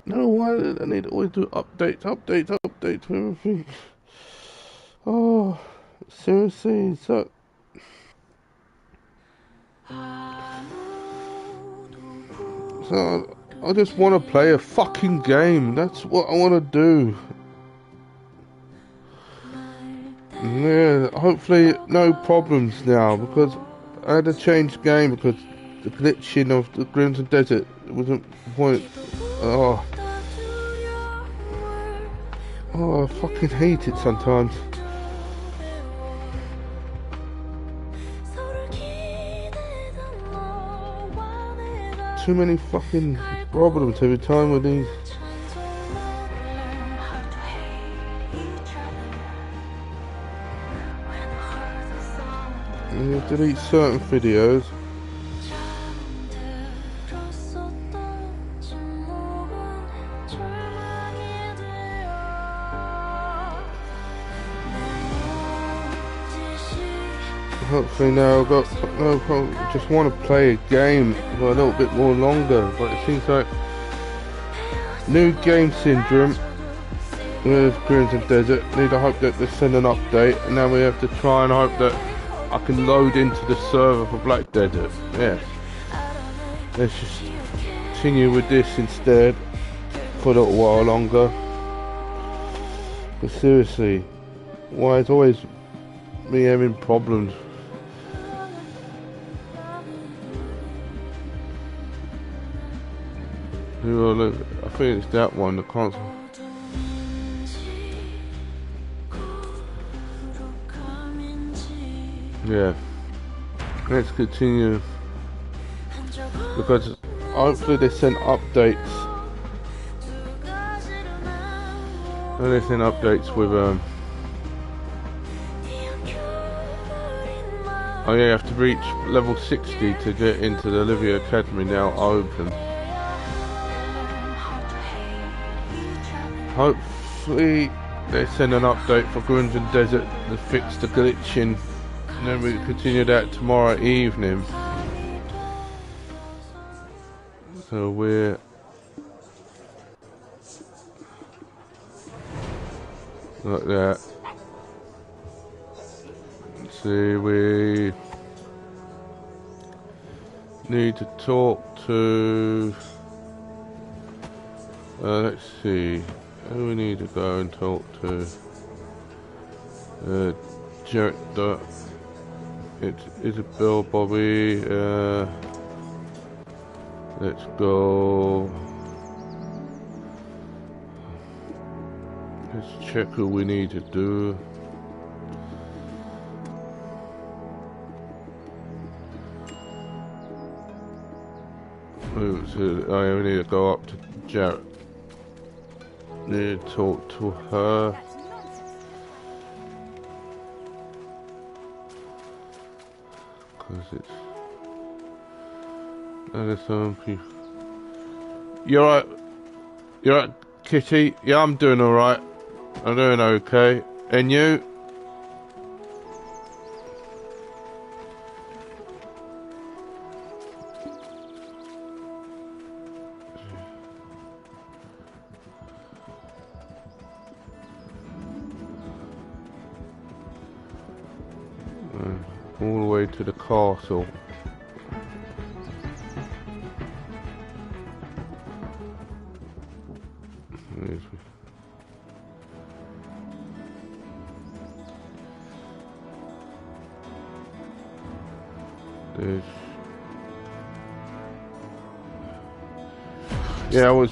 No, why I need to always do updates for everything. Oh, seriously, so I just want to play a fucking game. That's what I want to do. Yeah, hopefully no problems now because I had to change game because the glitching of the Crimson Desert wasn't the point. Oh, I fucking hate it sometimes. Too many fucking problems every time with these. You delete certain videos. Hopefully now I've got no problem. Just want to play a game for a little bit more longer, but it seems like new game syndrome with Crimson Desert. Need to hope that they send an update, and now we have to try and hope that I can load into the server for Black Desert. Yes. Let's just continue with this instead for a little while longer. But seriously, why is always me having problems? Oh, look, I think it's that one, the console. Yeah. Let's continue. Because hopefully they send updates. And they send updates with oh yeah, you have to reach level 60 to get into the Olivia Academy now open. Hopefully they send an update for Crimson Desert to fix the glitching, and then we continue that tomorrow evening. So we're like that. Let's see, we need to talk to let's see, who we need to go and talk to? Jack, it's Isabel, Bobby. Let's go. Let's check who we need to do. I need to go up to Jarrett. Need to talk to her. Because it's... There's some people... You're right. You're right, Kitty. Yeah, I'm doing alright. I'm doing okay. And you? All the way to the castle. There's... Yeah, I was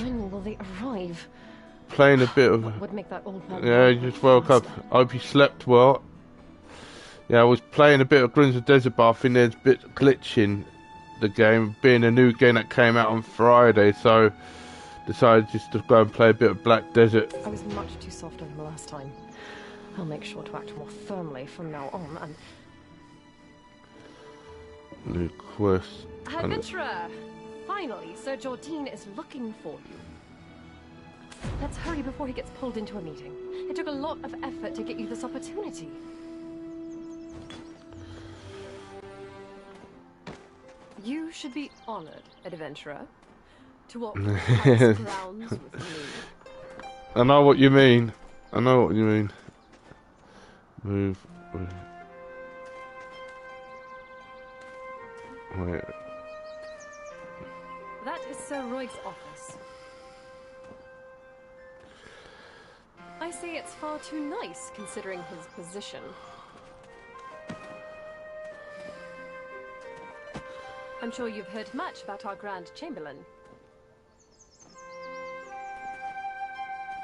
playing a bit of... Yeah, you just woke up. I hope you slept well. Yeah, I was playing a bit of Crimson Desert, but I think there's a bit glitching the game, being a new game that came out on Friday, so decided just to go and play a bit of Black Desert. I was much too soft on him last time. I'll make sure to act more firmly from now on, and... New quest. Adventurer! Finally, Sir Jordine is looking for you. Let's hurry before he gets pulled into a meeting. It took a lot of effort to get you this opportunity. You should be honored, adventurer. To walk the palace grounds with me. I know what you mean. I know what you mean. Move. Wait. That is Sir Royg's office. I say it's far too nice considering his position. I'm sure you've heard much about our Grand Chamberlain.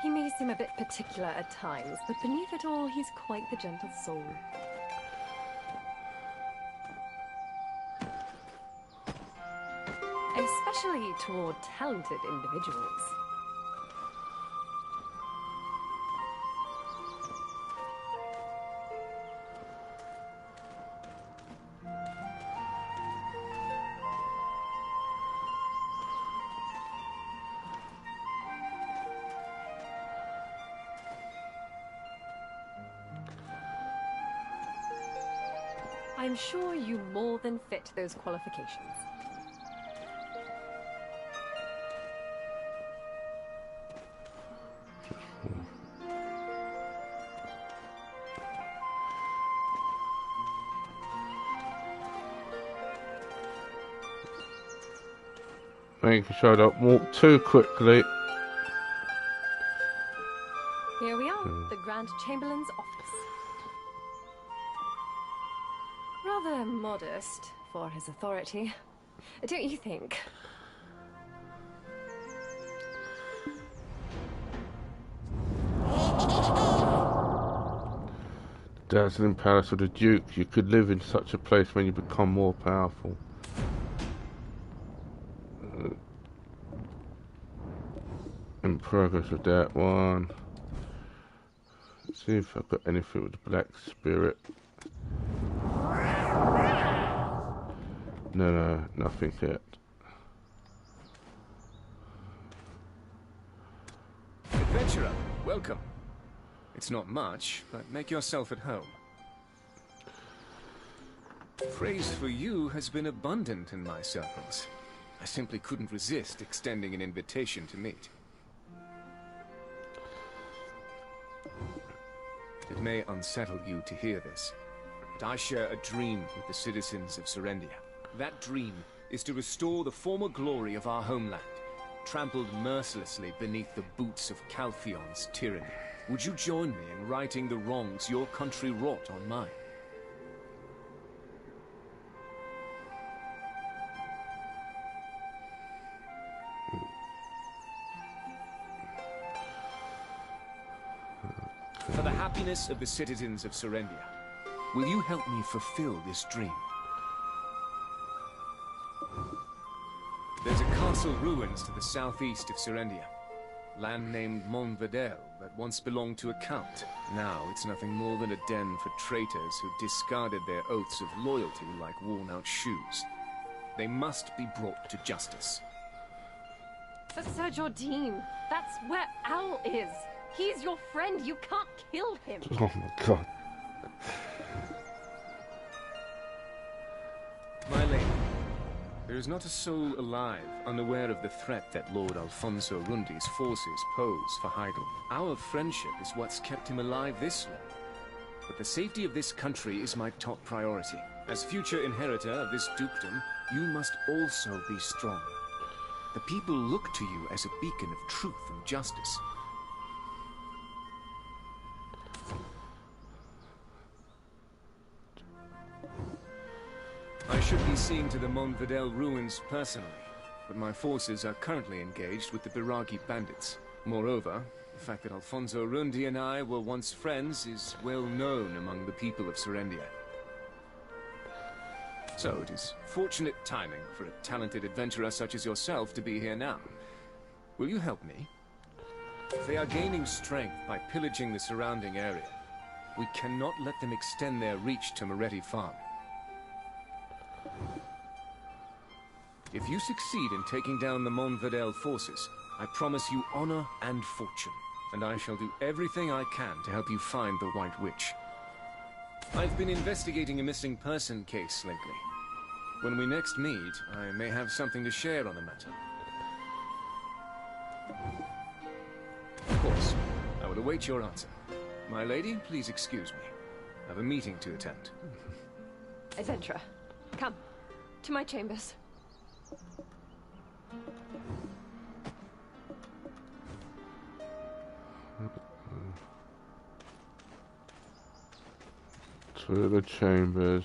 He may seem a bit particular at times, but beneath it all, he's quite the gentle soul. Especially toward talented individuals. I'm sure you more than fit those qualifications. Making sure I don't walk too quickly. Here we are, the Grand Chamberlain's office. Rather modest for his authority, don't you think? Dazzling palace of the Duke. You could live in such a place when you become more powerful. In progress with that one. Let's see if I've got anything with the Black Spirit. No, nothing yet. Adventurer, welcome. It's not much, but make yourself at home. Praise for you has been abundant in my circles. I simply couldn't resist extending an invitation to meet. It may unsettle you to hear this, but I share a dream with the citizens of Serendia. That dream is to restore the former glory of our homeland, trampled mercilessly beneath the boots of Calphion's tyranny. Would you join me in righting the wrongs your country wrought on mine? For the happiness of the citizens of Serendia, will you help me fulfill this dream? There's a castle ruins to the southeast of Serendia. Land named Montvedel that once belonged to a count. Now it's nothing more than a den for traitors who discarded their oaths of loyalty like worn-out shoes. They must be brought to justice. But Sir Jordine, that's where Al is. He's your friend. You can't kill him. Oh my god. My lady, there is not a soul alive unaware of the threat that Lord Alfonso Rundi's forces pose for Heidel. Our friendship is what's kept him alive this long. But the safety of this country is my top priority. As future inheritor of this dukedom, you must also be strong. The people look to you as a beacon of truth and justice. I should be seeing to the Montvedel ruins personally, but my forces are currently engaged with the Biragi bandits. Moreover, the fact that Alfonso Rundi and I were once friends is well known among the people of Serendia. So it is fortunate timing for a talented adventurer such as yourself to be here now. Will you help me? They are gaining strength by pillaging the surrounding area. We cannot let them extend their reach to Moretti Farm. If you succeed in taking down the Montvedel forces, I promise you honor and fortune, and I shall do everything I can to help you find the White Witch. I've been investigating a missing person case lately. When we next meet, I may have something to share on the matter. Of course. I will await your answer. My lady, please excuse me. I have a meeting to attend. Adventurer, come to my chambers. To the chambers.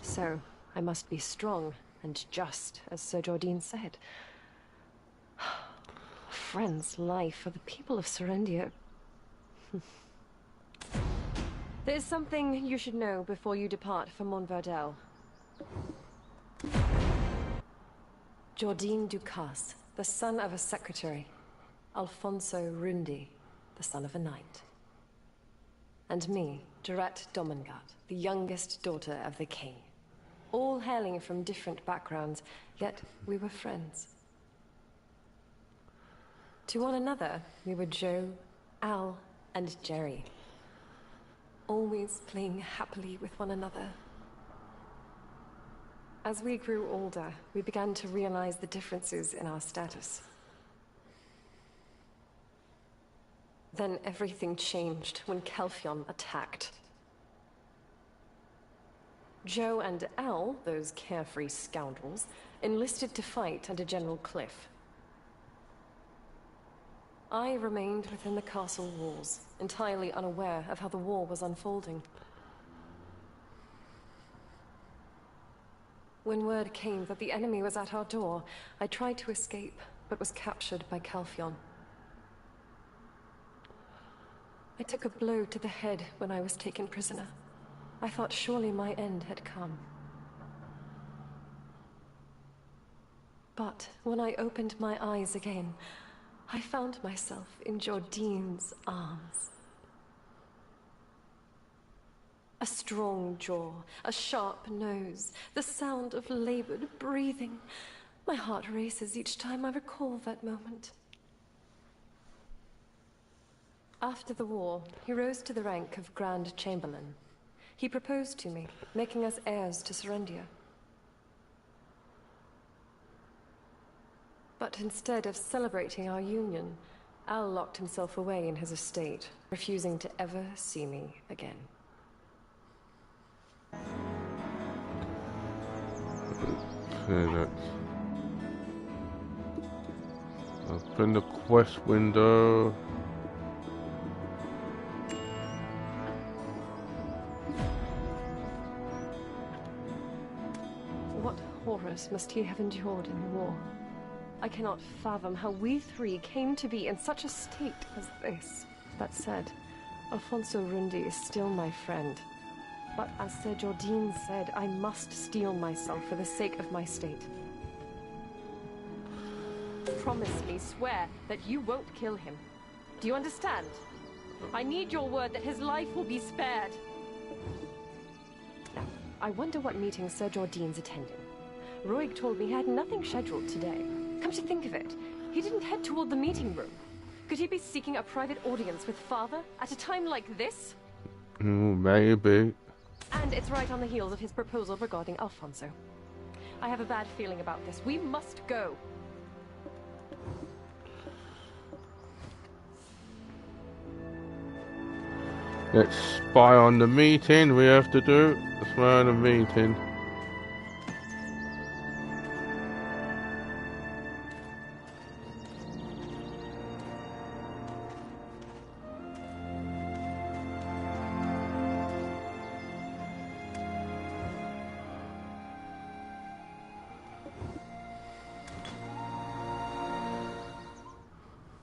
So, I must be strong and just, as Sir Jordan said. A friend's life for the people of Serendia. There's something you should know before you depart for Montverdel. Jordan Ducasse, the son of a secretary. Alfonso Rundi, the son of a knight. And me, Durette Domengard, the youngest daughter of the king. All hailing from different backgrounds, yet we were friends. To one another, we were Joe, Al, and Jerry. Always playing happily with one another. As we grew older, we began to realize the differences in our status. Then everything changed when Kelfion attacked. Joe and Al, those carefree scoundrels, enlisted to fight under General Cliff. I remained within the castle walls, entirely unaware of how the war was unfolding. When word came that the enemy was at our door, I tried to escape, but was captured by Kelfion. I took a blow to the head when I was taken prisoner. I thought surely my end had come. But when I opened my eyes again, I found myself in Jordan's arms. A strong jaw, a sharp nose, the sound of labored breathing. My heart races each time I recall that moment. After the war, he rose to the rank of Grand Chamberlain. He proposed to me, making us heirs to Serendia. But instead of celebrating our union, Al locked himself away in his estate, refusing to ever see me again. Okay, let's open the quest window. What horrors must he have endured in the war? I cannot fathom how we three came to be in such a state as this. That said, Alfonso Rundi is still my friend. But as Sir Jordan said, I must steel myself for the sake of my state. Promise me, swear, that you won't kill him. Do you understand? I need your word that his life will be spared. Now, I wonder what meeting Sir Jordan's attending. Roig told me he had nothing scheduled today. Come to think of it, he didn't head toward the meeting room. Could he be seeking a private audience with Father at a time like this? Maybe. And it's right on the heels of his proposal regarding Alfonso. I have a bad feeling about this. We must go. Let's spy on the meeting we have to do. Spy on the meeting.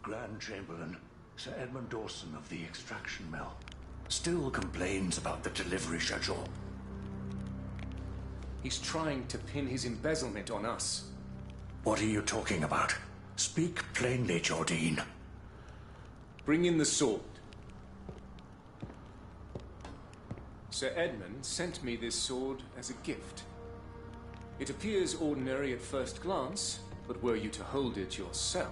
Grand Chamberlain, Sir Edmund Dawson of the extraction mill, still complains about the delivery schedule. He's trying to pin his embezzlement on us. What are you talking about? Speak plainly, Jordan. Bring in the sword. Sir Edmund sent me this sword as a gift. It appears ordinary at first glance, but were you to hold it yourself,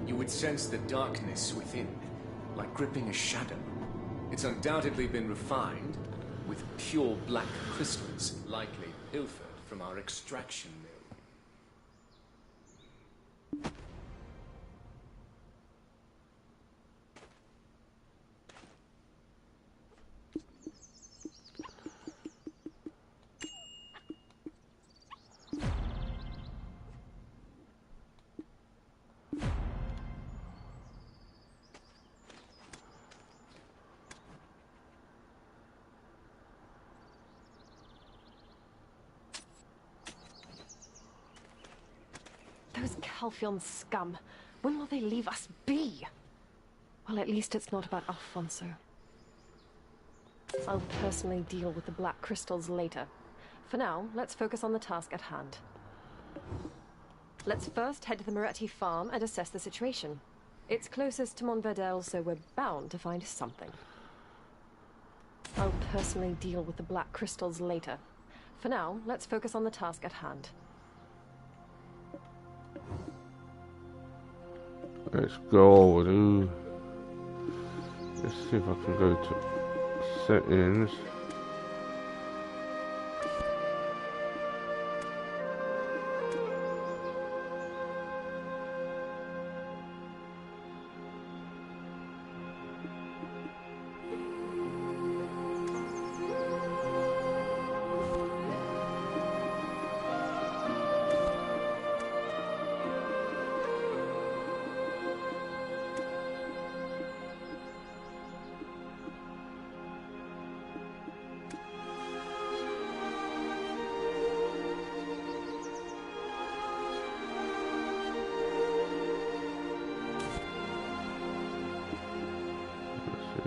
you would sense the darkness within, like gripping a shadow. It's undoubtedly been refined with pure black crystals, likely pilfered from our extraction mill. Those Calphion scum. When will they leave us be? Well, at least it's not about Alfonso. I'll personally deal with the black crystals later. For now, let's focus on the task at hand. Let's first head to the Moretti farm and assess the situation. It's closest to Montverdel, so we're bound to find something. I'll personally deal with the black crystals later. For now, let's focus on the task at hand. Let's go, dude. Let's see if I can go to settings.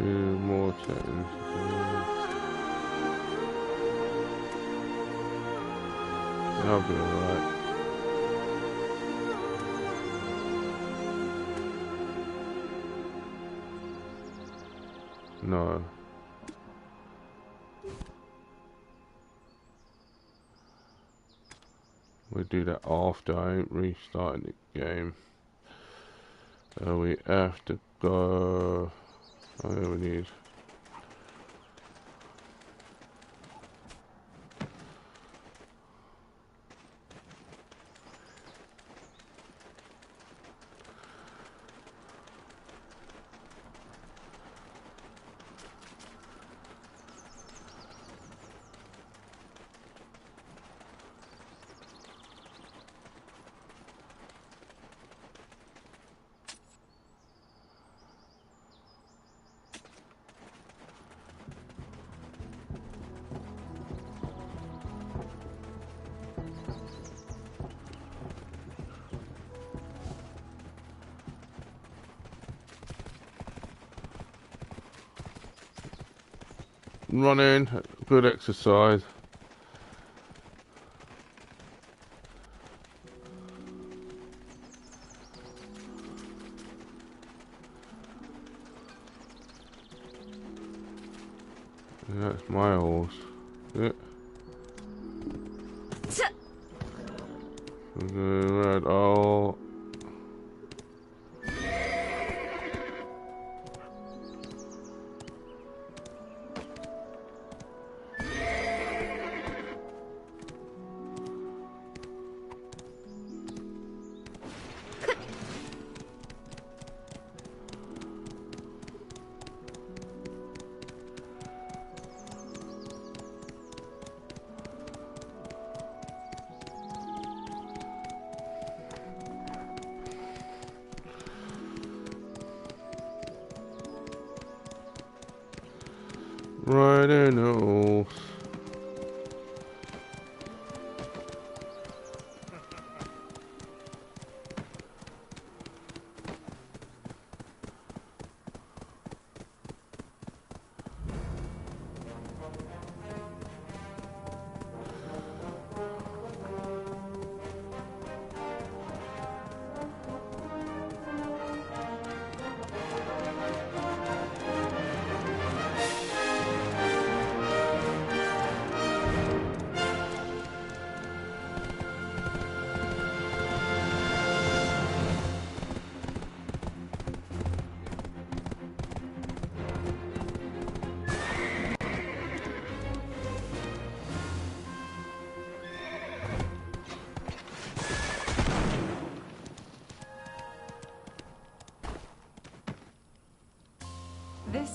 More settings. I'll be alright. No. We'll do that after I ain't restarting the game. We have to go. Oh, yeah, we need. Running, good exercise. That's my horse. Yeah. Right. Oh. Right in the horse.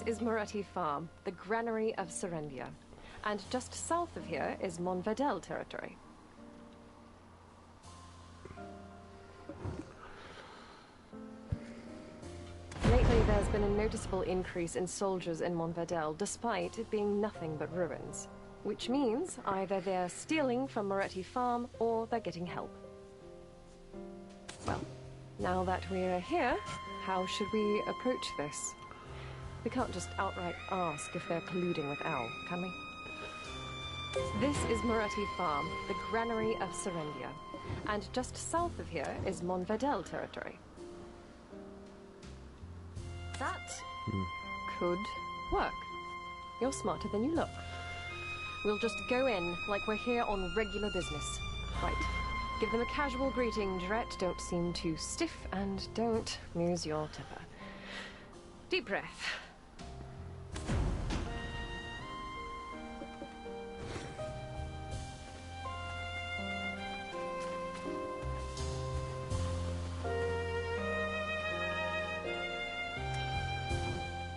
is Moretti Farm, the granary of Serendia. And just south of here is Monvedel territory. Lately, there's been a noticeable increase in soldiers in Monvedel, despite it being nothing but ruins. Which means either they're stealing from Moretti Farm, or they're getting help. Well, now that we're here, how should we approach this? We can't just outright ask if they're colluding with Al, can we? This is Moretti Farm, the granary of Serendia. And just south of here is Monvedel territory. That could work. You're smarter than you look. We'll just go in like we're here on regular business. Right. Give them a casual greeting, Jarrett. Don't seem too stiff, and don't lose your temper. Deep breath.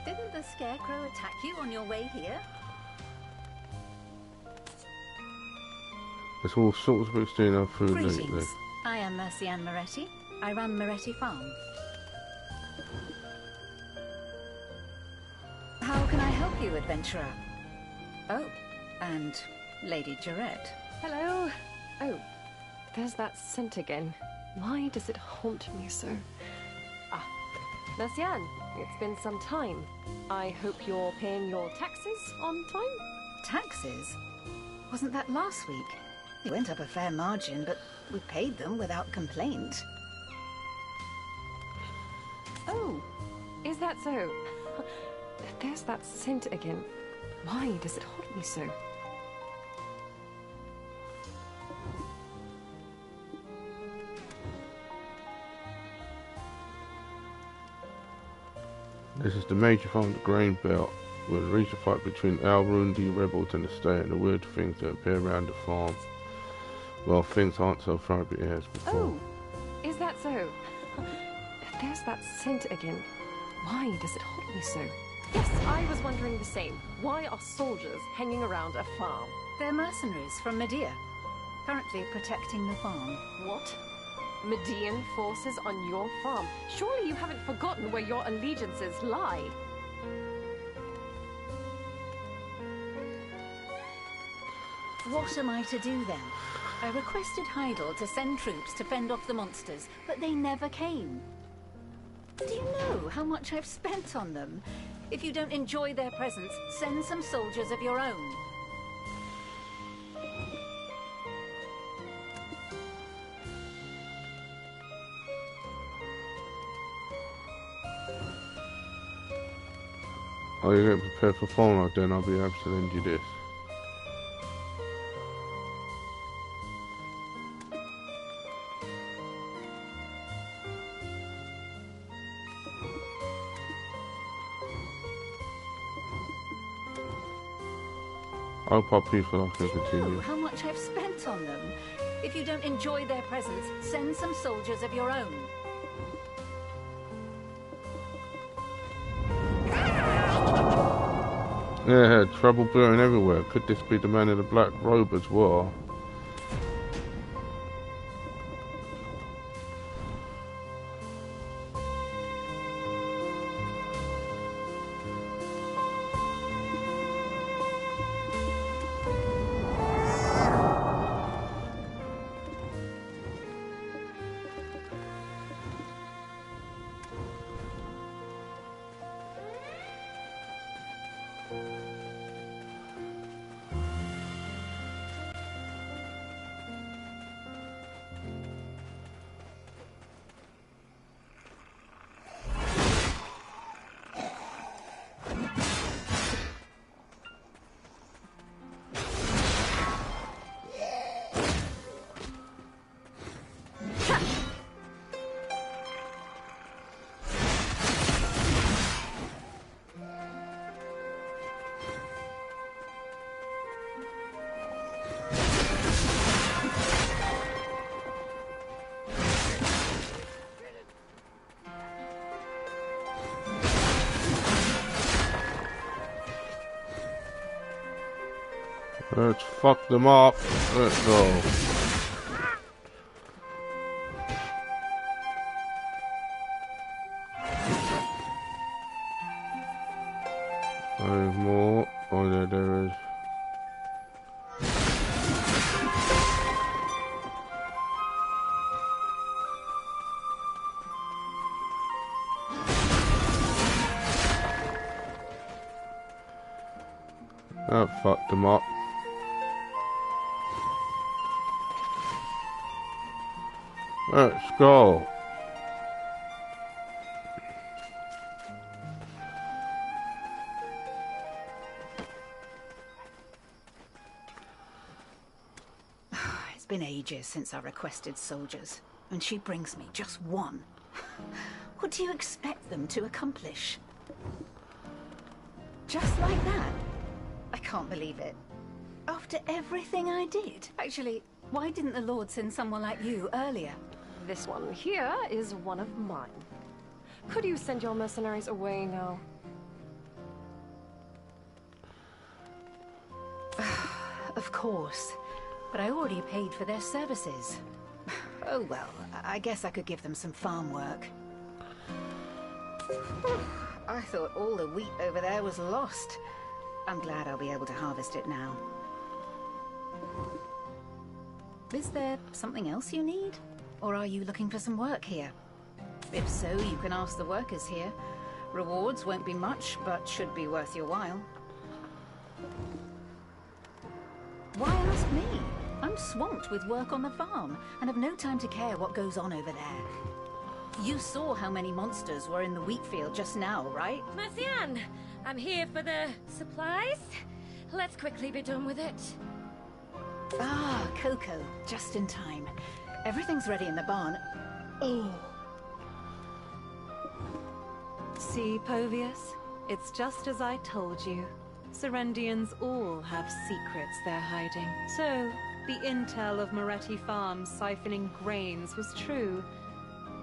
Didn't the Scarecrow attack you on your way here? There's all sorts of extreme I've food lately. Greetings. I am Mercianne Moretti. I run Moretti Farm. How can I help you, adventurer? Oh, and Lady Jarrett. Hello. Oh, there's that scent again. Why does it haunt me so? Ah, Mercianne, it's been some time. I hope you're paying your taxes on time? Taxes? Wasn't that last week? They went up a fair margin, but we paid them without complaint. Oh, is that so? There's that scent again. Why does it haunt me so? This is the major farm, the grain belt. We'll reach a fight between Al-Rundi rebels and the state and the weird things that appear around the farm. Well, things aren't so frightening as before. Oh, is that so? There's that scent again. Why does it haunt me so? Yes, I was wondering the same. Why are soldiers hanging around a farm? They're mercenaries from Medea, currently protecting the farm. What? Median forces on your farm? Surely you haven't forgotten where your allegiances lie. What am I to do then? I requested Heidel to send troops to fend off the monsters, but they never came. Do you know how much I've spent on them? If you don't enjoy their presence, send some soldiers of your own. Are you getting prepared for farm life then? I'll be able to lend you this. I hope our peaceful life can Do you know continue. how much I've spent on them? If you don't enjoy their presence, send some soldiers of your own. Yeah, trouble brewing everywhere. Could this be the man in the black robe as well? Let's fuck them up. Let's go. There's more. Oh, there is. That fucked them up. Let's go. It's been ages since I requested soldiers, and she brings me just one. What do you expect them to accomplish? Just like that? I can't believe it. After everything I did. Actually, why didn't the Lord send someone like you earlier? This one here is one of mine. Could you send your mercenaries away now? Of course. But I already paid for their services. Oh well, I guess I could give them some farm work. I thought all the wheat over there was lost. I'm glad I'll be able to harvest it now. Is there something else you need? Or are you looking for some work here? If so, you can ask the workers here. Rewards won't be much, but should be worth your while. Why ask me? I'm swamped with work on the farm, and have no time to care what goes on over there. You saw how many monsters were in the wheat field just now, right? Marcian, I'm here for the supplies. Let's quickly be done with it. Ah, Coco, just in time. Everything's ready in the barn. Oh. See, Povius? It's just as I told you. Serendians all have secrets they're hiding. So, the intel of Moretti Farms siphoning grains was true.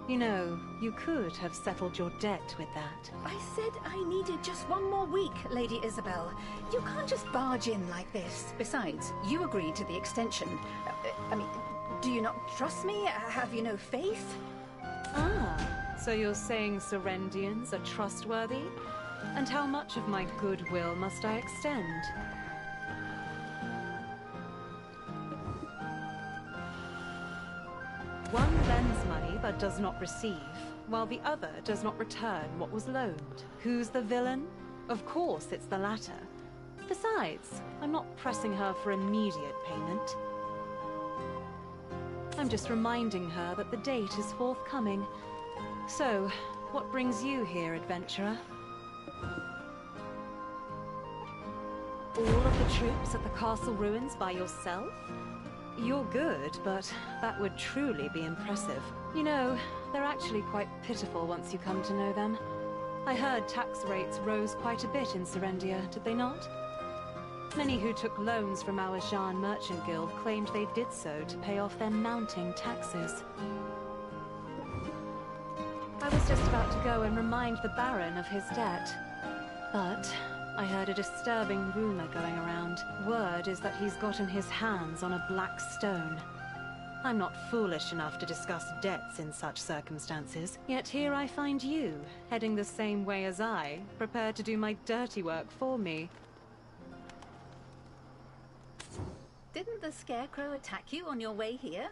You know, you could have settled your debt with that. I said I needed just one more week, Lady Isabel. You can't just barge in like this. Besides, you agreed to the extension. I mean, do you not trust me? Have you no faith? Ah, so you're saying Serendians are trustworthy? And how much of my goodwill must I extend? One lends money but does not receive, while the other does not return what was loaned. Who's the villain? Of course it's the latter. Besides, I'm not pressing her for immediate payment. I'm just reminding her that the date is forthcoming. So, what brings you here, adventurer? All of the troops at the castle ruins by yourself? You're good, but that would truly be impressive. You know, they're actually quite pitiful once you come to know them. I heard tax rates rose quite a bit in Serendia, did they not? Many who took loans from our Jean Merchant Guild claimed they did so to pay off their mounting taxes. I was just about to go and remind the Baron of his debt, but I heard a disturbing rumor going around. Word is that he's gotten his hands on a black stone. I'm not foolish enough to discuss debts in such circumstances, yet here I find you, heading the same way as I, prepared to do my dirty work for me. Didn't the Scarecrow attack you on your way here?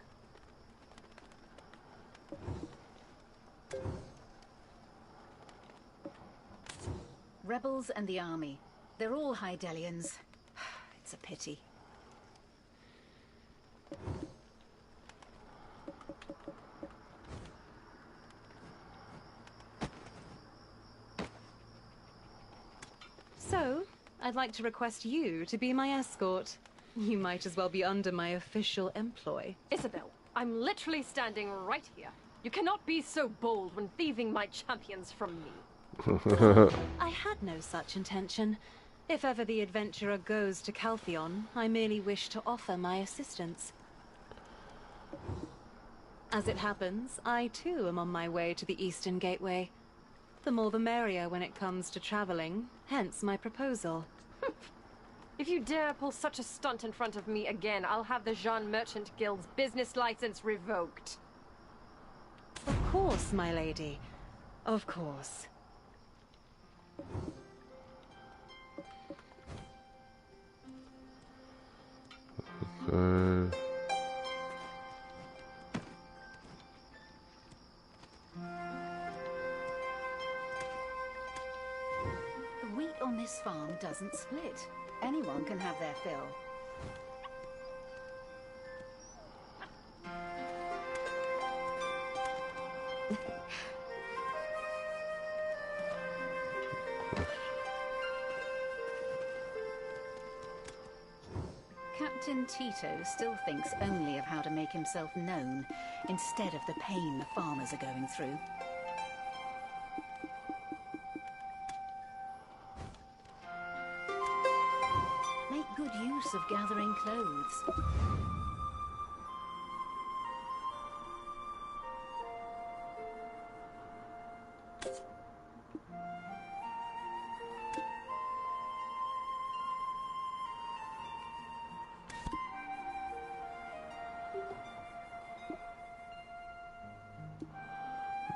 Rebels and the army. They're all Hydelians. It's a pity. So, I'd like to request you to be my escort. You might as well be under my official employ. Isabel, I'm literally standing right here. You cannot be so bold when thieving my champions from me. I had no such intention. If ever the adventurer goes to Caltheon, I merely wish to offer my assistance. As it happens, I too am on my way to the Eastern Gateway. The more the merrier when it comes to traveling, hence my proposal. If you dare pull such a stunt in front of me again, I'll have the Jean Merchant Guild's business license revoked. Of course, my lady. Of course. So... The wheat on this farm doesn't split. Anyone can have their fill. Captain Tito still thinks only of how to make himself known, instead of the pain the farmers are going through. Make good use of gathering clothes.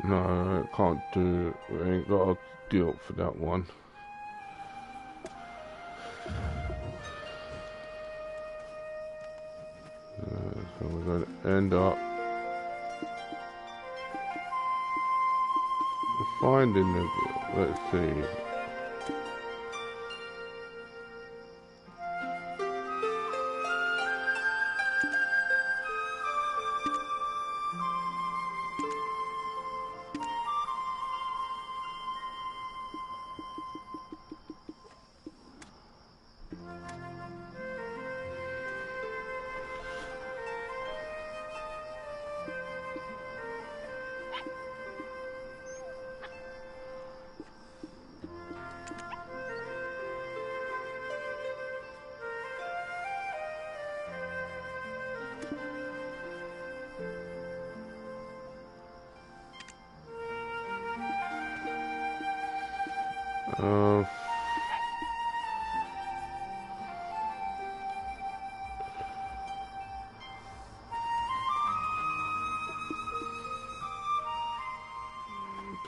No, I can't do it. We ain't got a guilt for that one. So we're going to end up finding the... Let's see.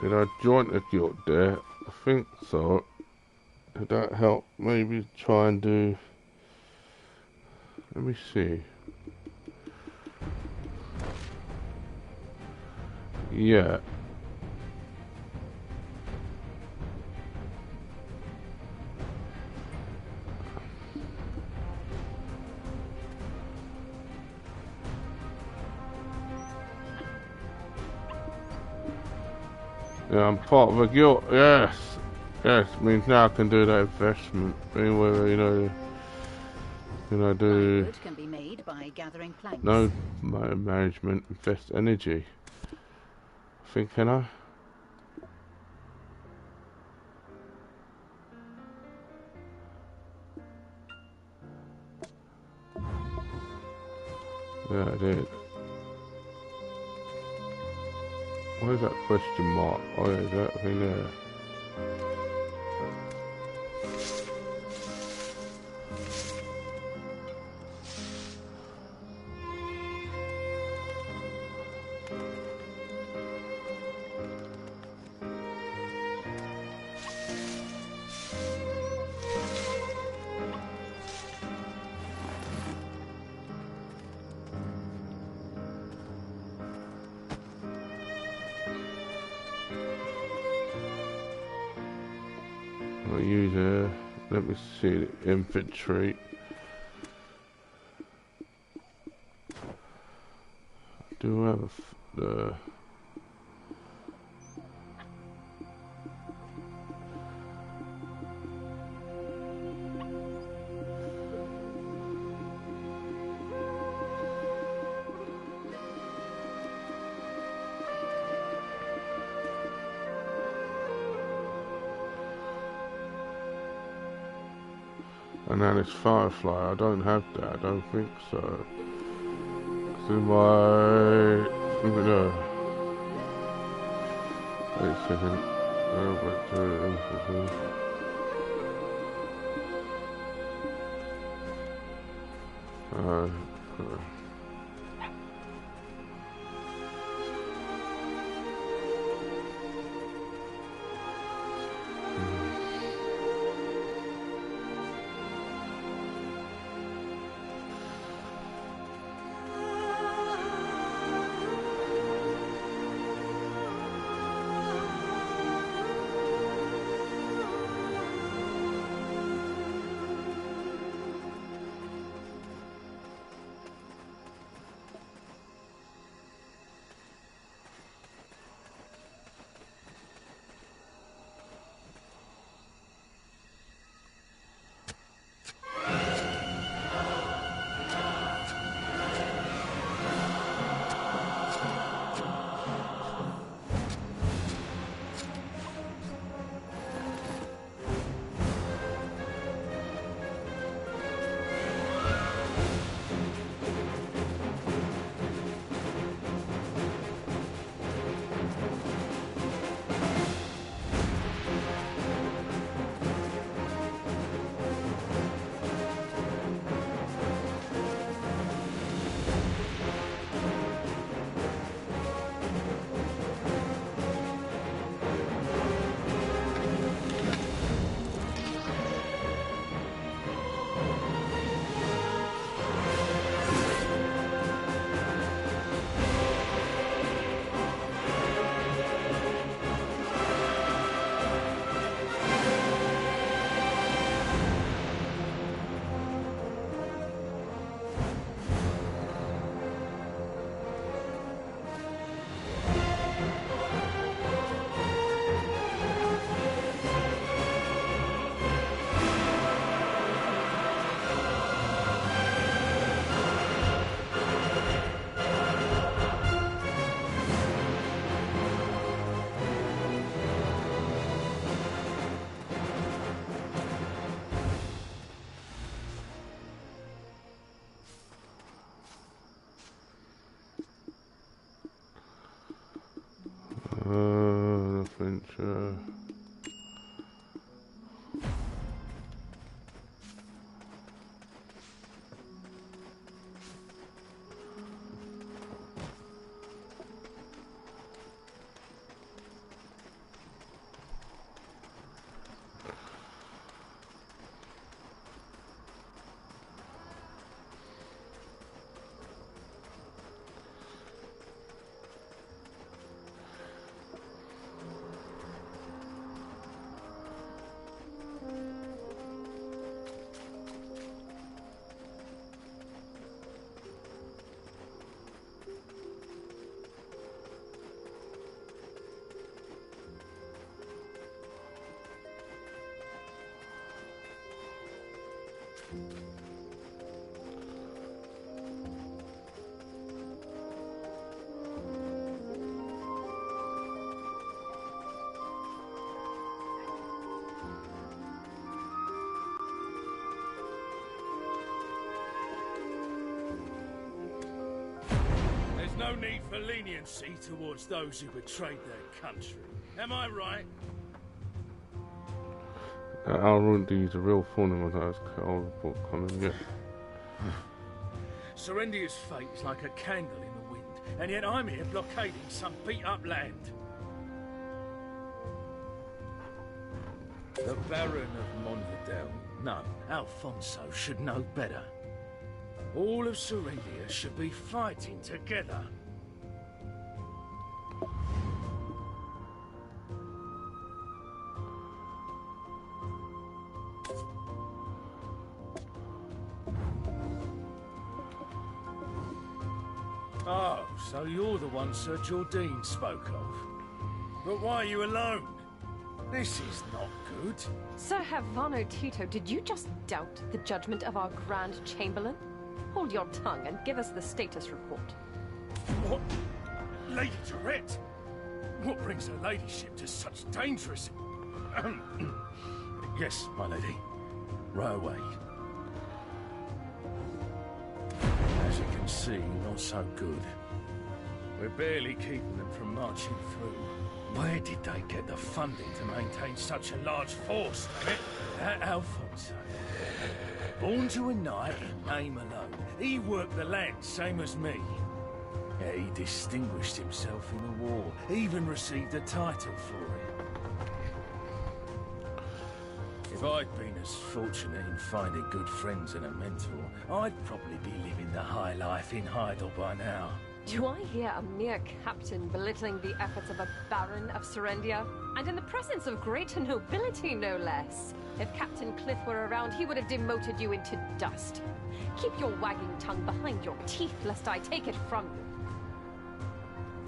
Did I join a guild there? I think so. Did that help? Maybe try and do... Let me see. Yeah. Yeah, I'm part of a guild. Yes, yes. Means now I can do that investment. Anyway, you know, do Wood can be made by gathering planks. no management, invest energy. I think can I? Yeah, I did. What is that question mark? Oh yeah, that thing there. I'll use let me see the infantry. Do I have the and then it's Firefly. I don't have that. I don't think so. So wait a second. Back to infantry. Uh, adventure. There's no need for leniency towards those who betrayed their country. Am I right? Al-Rundi's a real funny one, that's old book on him, yeah. Serendia's fate is like a candle in the wind, and yet I'm here blockading some beat-up land. The Baron of Monvidel, no, Alfonso should know better. All of Serendia should be fighting together. Oh, so you're the one Sir Jordine spoke of. But why are you alone? This is not good. Sir Havano Tito, did you just doubt the judgment of our Grand Chamberlain? Hold your tongue and give us the status report. What? Lady Durette? What brings her ladyship to such dangerous... Yes, my lady. Right away. As you can see, not so good. We're barely keeping them from marching through. Where did they get the funding to maintain such a large force? Alfonso. Born to a knight in name alone, He worked the land, same as me. Yeah, he distinguished himself in the war, even received a title for it. If I'd been as fortunate in finding good friends and a mentor, I'd probably be living the high life in Heidel by now. Do I hear a mere captain belittling the efforts of a Baron of Serendia? And in the presence of greater nobility, no less. If Captain Cliff were around, he would have demoted you into dust. Keep your wagging tongue behind your teeth, lest I take it from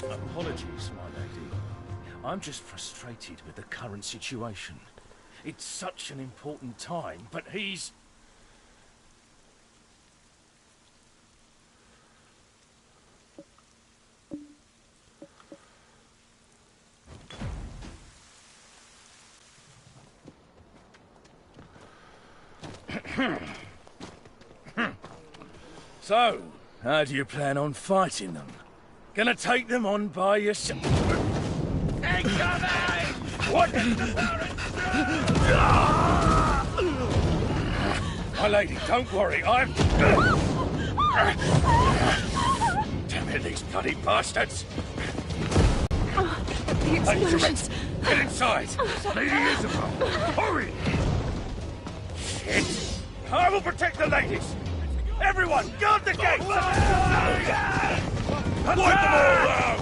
you. Apologies, my lady. I'm just frustrated with the current situation. It's such an important time, but he's... So, how do you plan on fighting them? Gonna take them on by yourself? Incoming! What? My lady, don't worry, I'm... Damn it, these bloody bastards! The explosions! Get inside! Lady Isabel, hurry! Shit! I will protect the ladies! Everyone, guard the gates! Wipe them all out!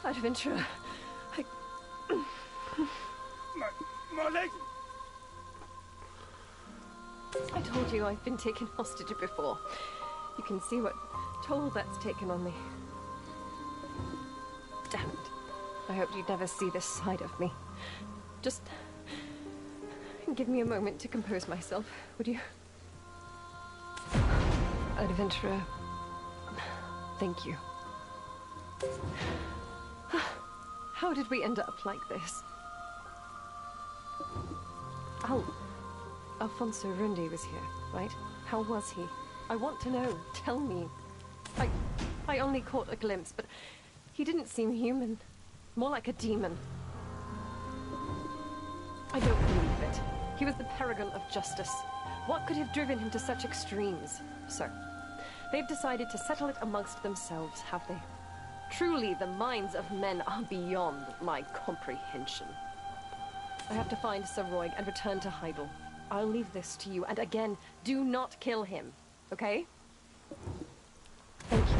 Adventurer, My leg! I told you I've been taken hostage before. You can see what toll that's taken on me. Damn it. I hoped you'd never see this side of me. Just give me a moment to compose myself, would you? Adventurer, thank you. How did we end up like this? Alfonso Rundi was here, right? How was he? I want to know. Tell me. I only caught a glimpse, but he didn't seem human. More like a demon. I don't believe it. He was the paragon of justice. What could have driven him to such extremes? So, they've decided to settle it amongst themselves, have they? Truly, the minds of men are beyond my comprehension. I have to find Sir Roig and return to Heidel. I'll leave this to you, and again, do not kill him, okay? Thank you.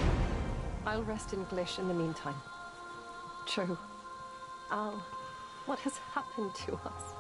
I'll rest in Glish in the meantime. Joe, Al, what has happened to us?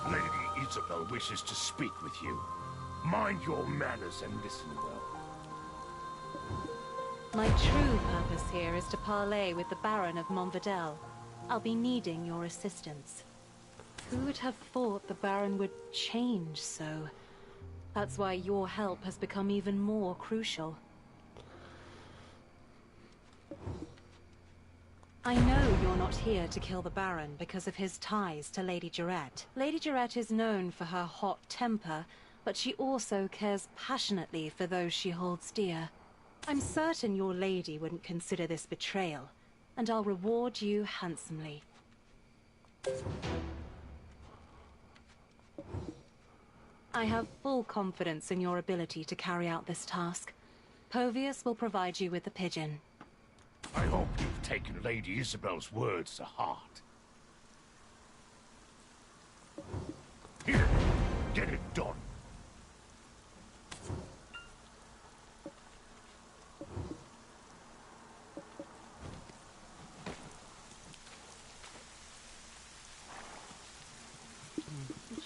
Lady Isabel wishes to speak with you. Mind your manners and listen well. My true purpose here is to parley with the Baron of Montvidel. I'll be needing your assistance. Who would have thought the Baron would change so? That's why your help has become even more crucial. I know you're not here to kill the Baron because of his ties to Lady Jarette. Lady Jarette is known for her hot temper, but she also cares passionately for those she holds dear. I'm certain your lady wouldn't consider this betrayal, and I'll reward you handsomely. I have full confidence in your ability to carry out this task. Povius will provide you with the pigeon. I hope you've taken Lady Isabel's words to heart. Here, get it done.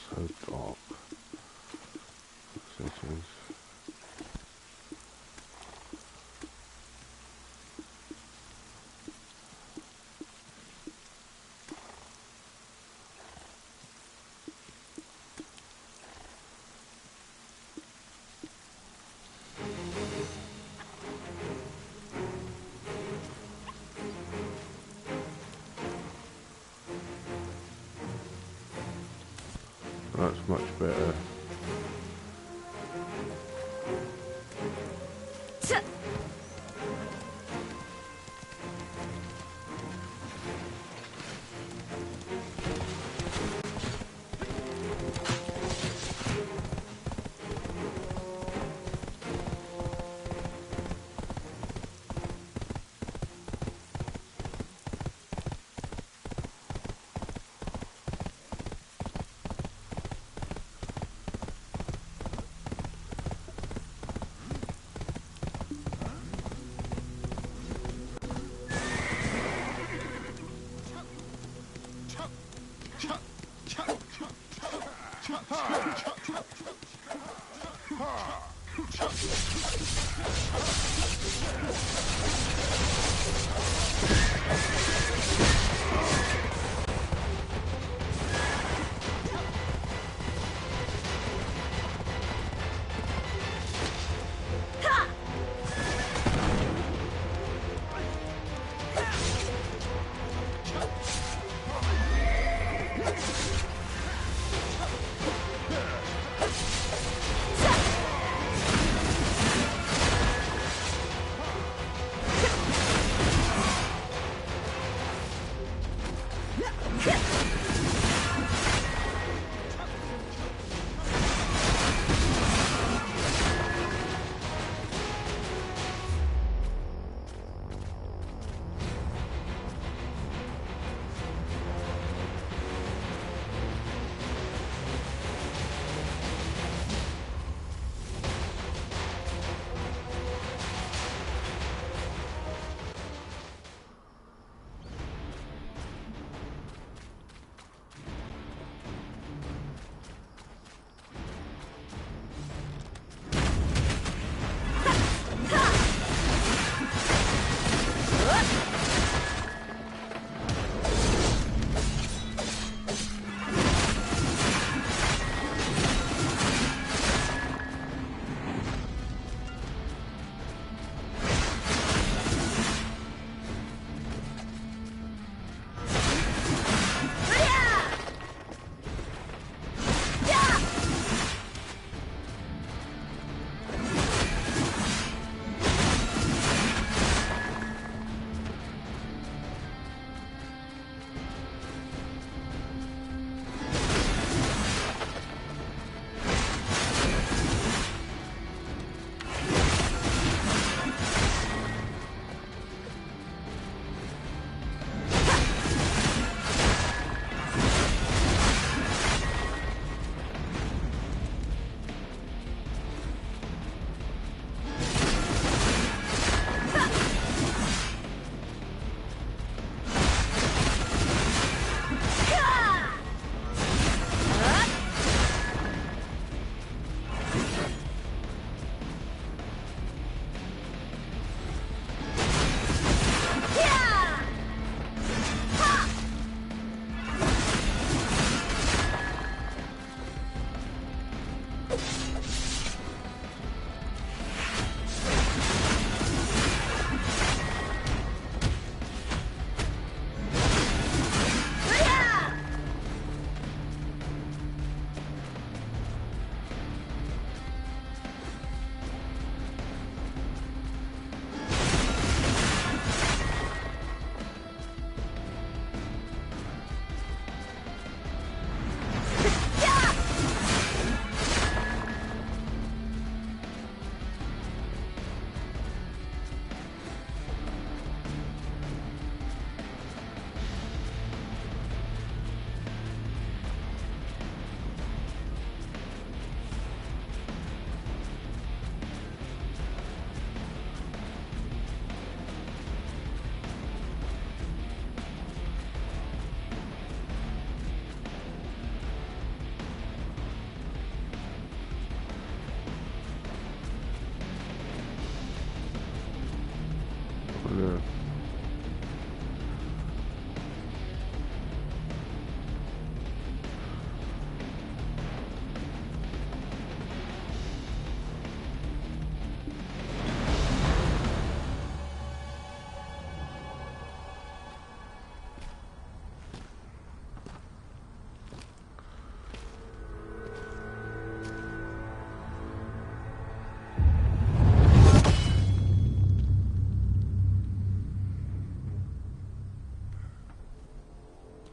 So dark. So it is. That's much better.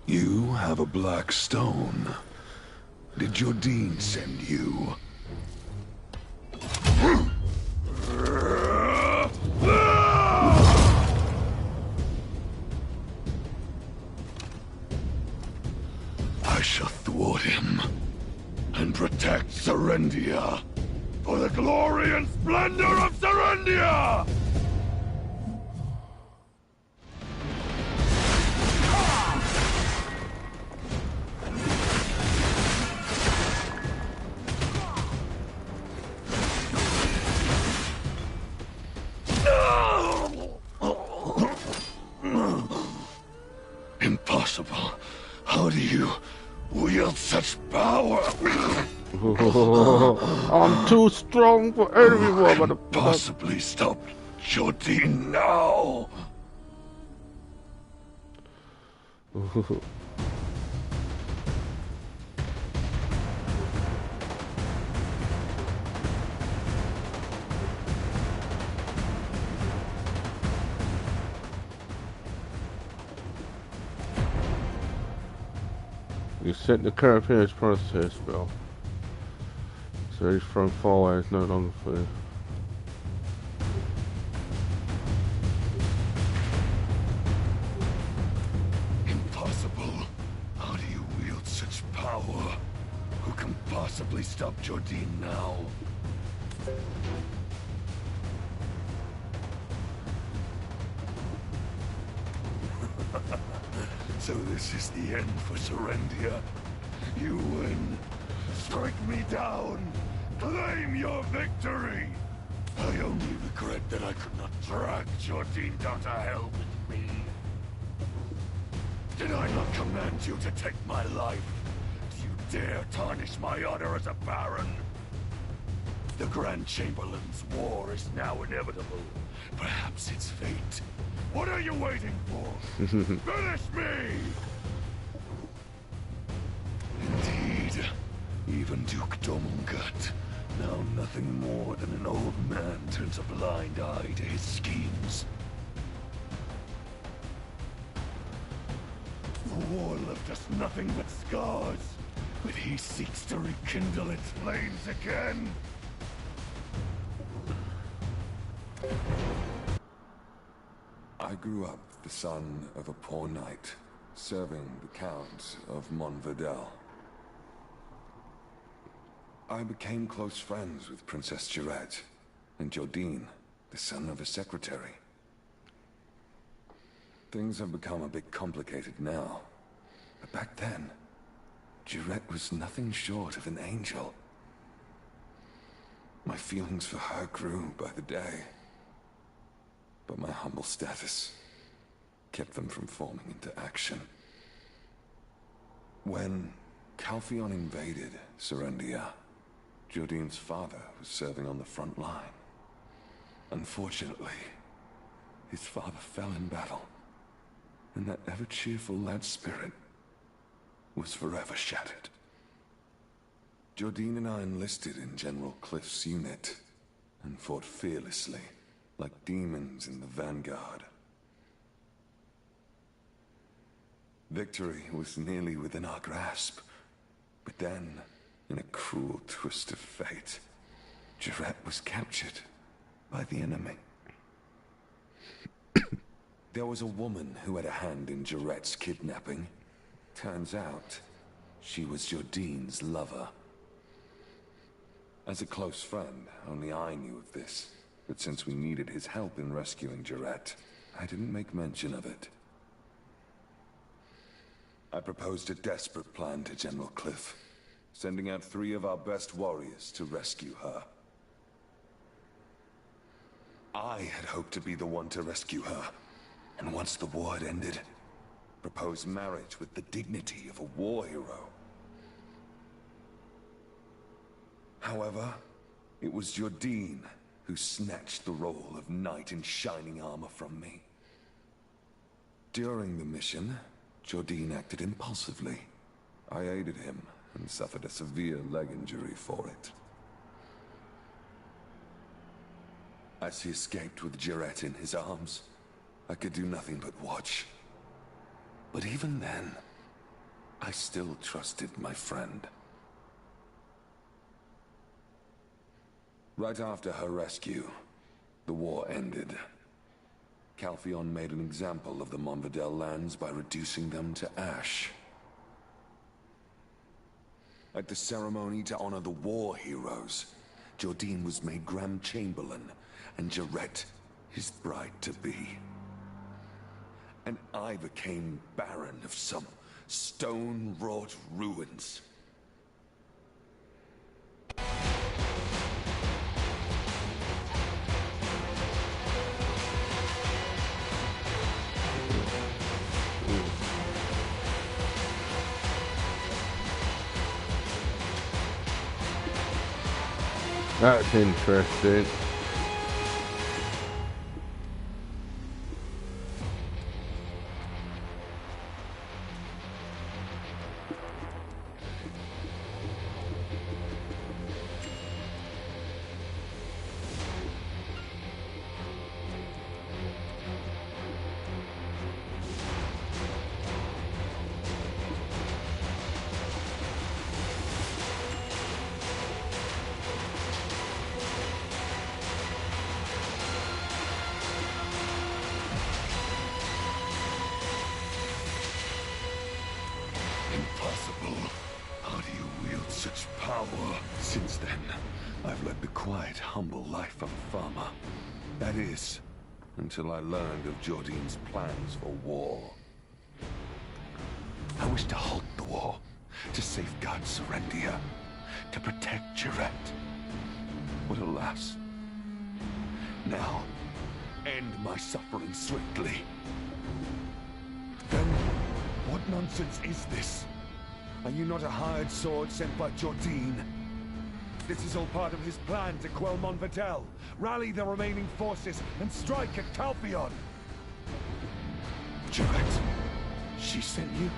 You have a black stone. Did Jordine send you? I shall thwart him and protect Serendia for the glory and splendor of Serendia! Impossible. How do you wield such power? I'm too strong for everyone. Can possibly stop Jordine now. You set the current finish process spell. So he's from far away is no longer free. Impossible. How do you wield such power? Who can possibly stop Jordine now? So this is the end for Serendia. You win. Strike me down. Claim your victory. I only regret that I could not drag Jordine down to hell with me. Did I not command you to take my life? Do you dare tarnish my honor as a Baron? The Grand Chamberlain's war is now inevitable. Perhaps it's fate. What are you waiting for? Finish me! Indeed. Even Duke Domungut, now nothing more than an old man, turns a blind eye to his schemes. The war left us nothing but scars, but he seeks to rekindle its flames again. I grew up the son of a poor knight, serving the Count of Montvidal. I became close friends with Princess Jurette and Jordine, the son of a secretary. Things have become a bit complicated now, but back then, Jurette was nothing short of an angel. My feelings for her grew by the day. But my humble status kept them from forming into action. When Calpheon invaded Serendia, Jordine's father was serving on the front line. Unfortunately, his father fell in battle, and that ever-cheerful lad spirit was forever shattered. Jordine and I enlisted in General Cliff's unit and fought fearlessly, like demons in the vanguard. Victory was nearly within our grasp, but then, in a cruel twist of fate, Jurette was captured by the enemy. There was a woman who had a hand in Jurette's kidnapping. Turns out, she was Jordine's lover. As a close friend, only I knew of this. But since we needed his help in rescuing Jurette, I didn't make mention of it. I proposed a desperate plan to General Cliff, sending out 3 of our best warriors to rescue her. I had hoped to be the one to rescue her, and once the war had ended, propose marriage with the dignity of a war hero. However, it was Jordine who snatched the role of knight in shining armor from me. During the mission, Jordine acted impulsively. I aided him and suffered a severe leg injury for it. As he escaped with Jurette in his arms, I could do nothing but watch. But even then, I still trusted my friend. Right after her rescue, the war ended. Calpheon made an example of the Monvidel lands by reducing them to ash. At the ceremony to honor the war heroes, Jordine was made Grand Chamberlain, and Jarrett his bride-to-be. And I became Baron of some stone-wrought ruins. That's interesting. Impossible. How do you wield such power? Since then, I've led the quiet, humble life of a farmer. That is, until I learned of Jordine's plans for war. I wish to halt the war, to safeguard Serendia, to protect Jarrett. But alas, now, end my suffering swiftly. Then, what nonsense is this? Are you not a hired sword sent by Jordine? This is all part of his plan to quell Monvidel, rally the remaining forces, and strike at Calpheon. Jarrett, she sent you?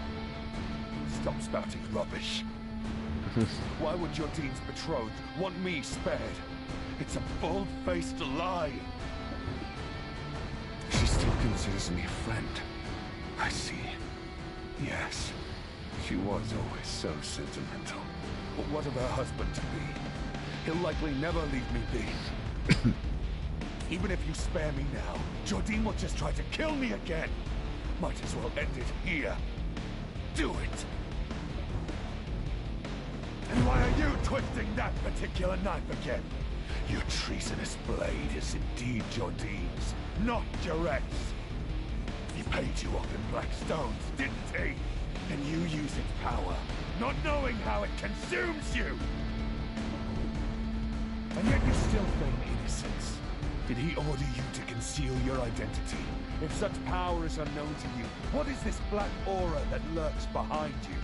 Stop spouting rubbish. Why would Jordine's betrothed want me spared? It's a bald-faced lie. She still considers me a friend. I see. Yes, she was always so sentimental. But what of her husband-to-be? He'll likely never leave me be. Even if you spare me now, Jordine will just try to kill me again. Might as well end it here. Do it! And why are you twisting that particular knife again? Your treasonous blade is indeed Jordine's, not Jarrett's. He paid you off in black stones, didn't he? And you use its power, not knowing how it consumes you! And yet you still feign innocence. Did he order you to conceal your identity? If such power is unknown to you, what is this black aura that lurks behind you?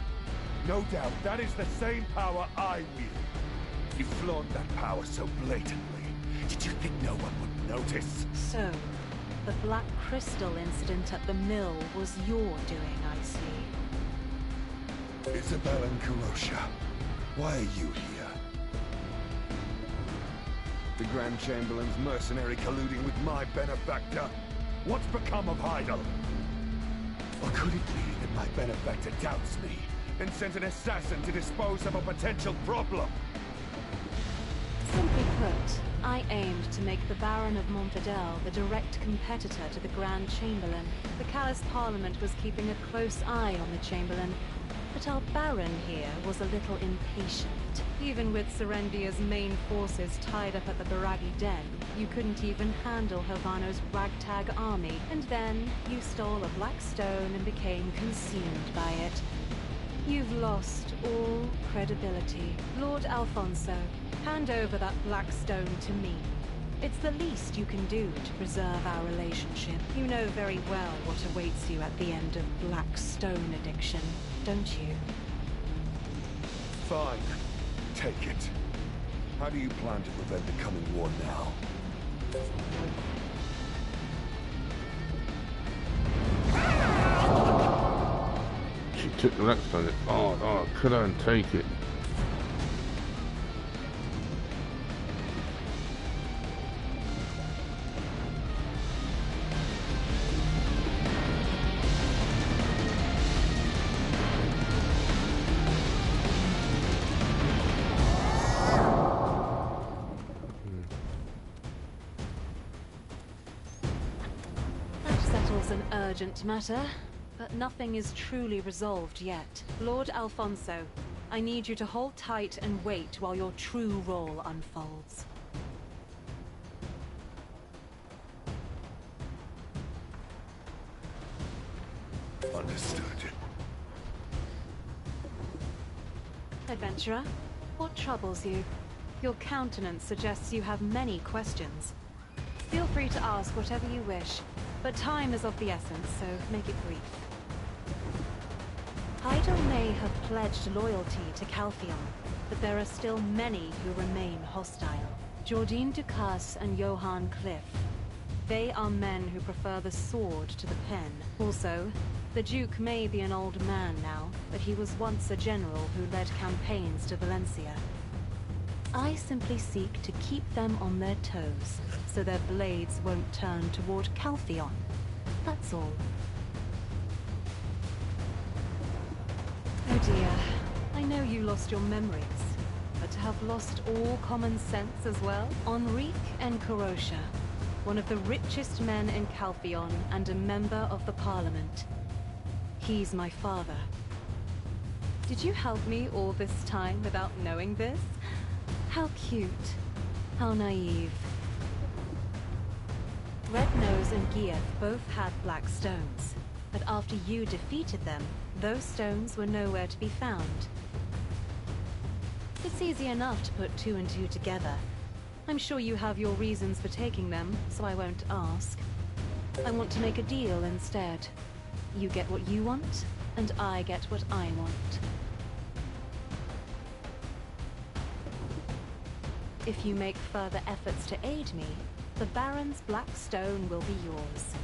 No doubt that is the same power I wield. You flaunt that power so blatantly. Did you think no one would notice? So, the Black Crystal incident at the mill was your doing, I see. Isabel and Karosha, why are you here? The Grand Chamberlain's mercenary colluding with my benefactor. What's become of Heidel? Or could it be that my benefactor doubts me and sent an assassin to dispose of a potential problem? Simply put, I aimed to make the Baron of Monvidel the direct competitor to the Grand Chamberlain. The Callous Parliament was keeping a close eye on the Chamberlain, but our Baron here was a little impatient. Even with Serendia's main forces tied up at the Baragi Den, you couldn't even handle Havano's ragtag army, and then you stole a black stone and became consumed by it. You've lost all credibility. Lord Alfonso, hand over that black stone to me. It's the least you can do to preserve our relationship. You know very well what awaits you at the end of black stone addiction, don't you? Fine. Take it. How do you plan to prevent the coming war now? She took the next on it. Oh, could I take it? urgent matter, but nothing is truly resolved yet. Lord Alfonso, I need you to hold tight and wait while your true role unfolds. Understood. Adventurer, what troubles you? Your countenance suggests you have many questions. Feel free to ask whatever you wish, but time is of the essence, so make it brief. Heidel may have pledged loyalty to Calpheon, but there are still many who remain hostile. Jordine Ducasse and Johann Cliff. They are men who prefer the sword to the pen. Also, the Duke may be an old man now, but he was once a general who led campaigns to Valencia. I simply seek to keep them on their toes, so their blades won't turn toward Calpheon. That's all. Oh dear, I know you lost your memories, but to have lost all common sense as well? Enrique Encarosha, one of the richest men in Calpheon and a member of the Parliament. He's my father. Did you help me all this time without knowing this? How cute. How naive. Red Nose and Gieth both had black stones, but after you defeated them, those stones were nowhere to be found. It's easy enough to put two and two together. I'm sure you have your reasons for taking them, so I won't ask. I want to make a deal instead. You get what you want, and I get what I want. If you make further efforts to aid me, the Baron's black stone will be yours.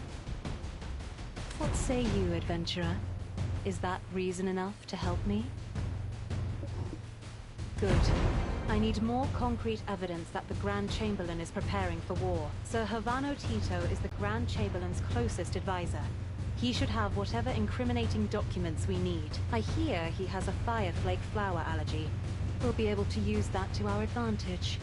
What say you, adventurer? Is that reason enough to help me? Good. I need more concrete evidence that the Grand Chamberlain is preparing for war. Sir Havano Tito is the Grand Chamberlain's closest advisor. He should have whatever incriminating documents we need. I hear he has a fireflake flower allergy. We'll be able to use that to our advantage.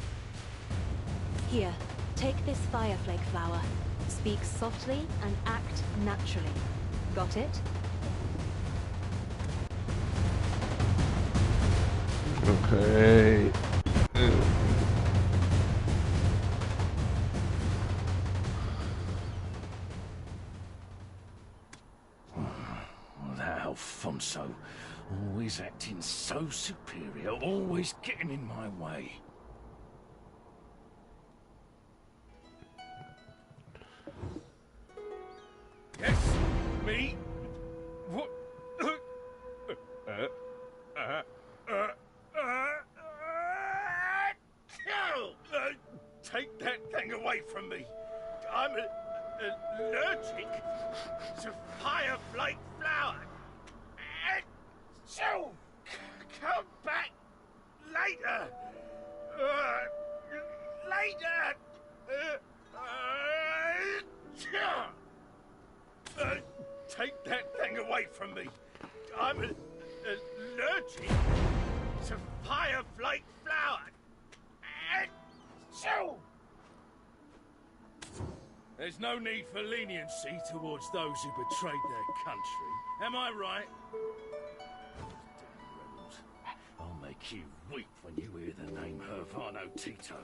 Here, take this fireflake flower. Speak softly and act naturally. Got it? Okay. That Alfonso, always acting so superior, always getting in my way. Yes, me? What? Take that thing away from me. I'm allergic to fireflake flower. So, come back later. Take that thing away from me. I'm allergic to fireflake flower. So, there's no need for leniency towards those who betrayed their country. Am I right? Rebels, I'll make you weep when you hear the name Havano Tito.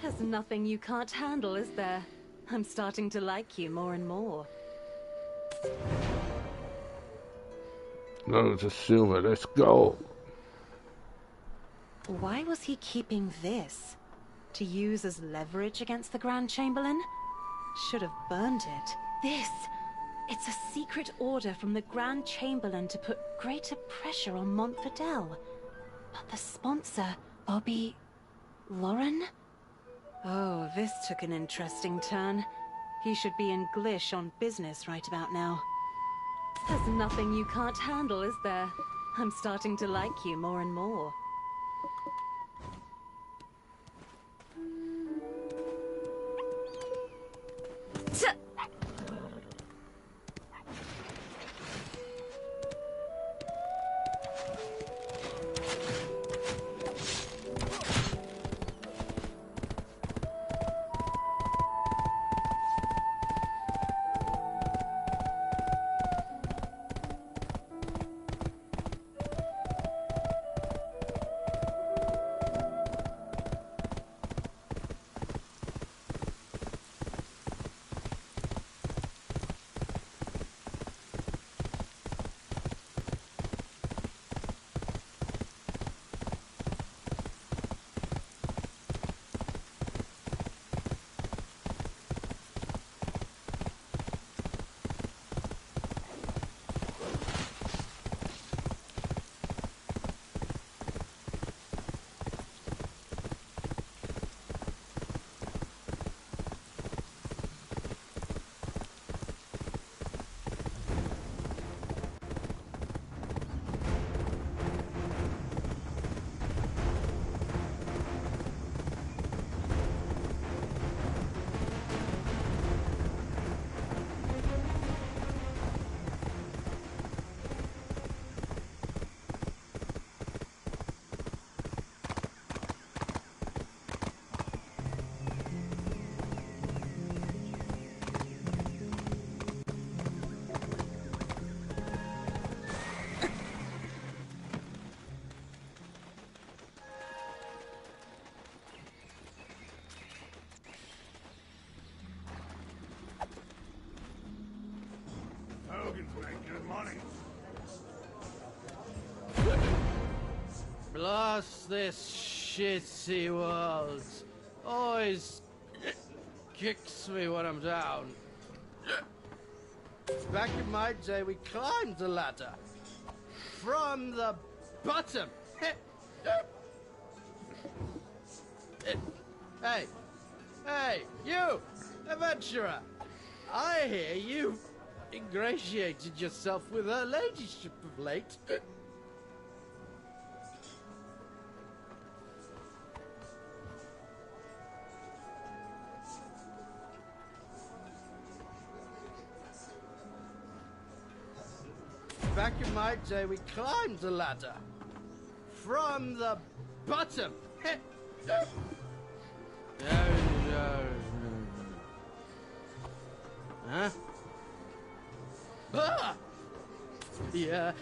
There's nothing you can't handle, is there? I'm starting to like you more and more. No, it's a silver. Let's go. Why was he keeping this? To use as leverage against the Grand Chamberlain? Should have burned it. This! It's a secret order from the Grand Chamberlain to put greater pressure on Montfidel. But the sponsor, Bobby... Lauren? Oh, this took an interesting turn. He should be in Glish on business right about now. There's nothing you can't handle, is there? I'm starting to like you more and more. just this shitty world. Always kicks me when I'm down. Back in my day, we climbed the ladder. From the bottom. Hey, you, adventurer. I hear you've ingratiated yourself with her ladyship of late. Back in my day, we climbed the ladder. From the bottom. Huh? Ah! Yeah,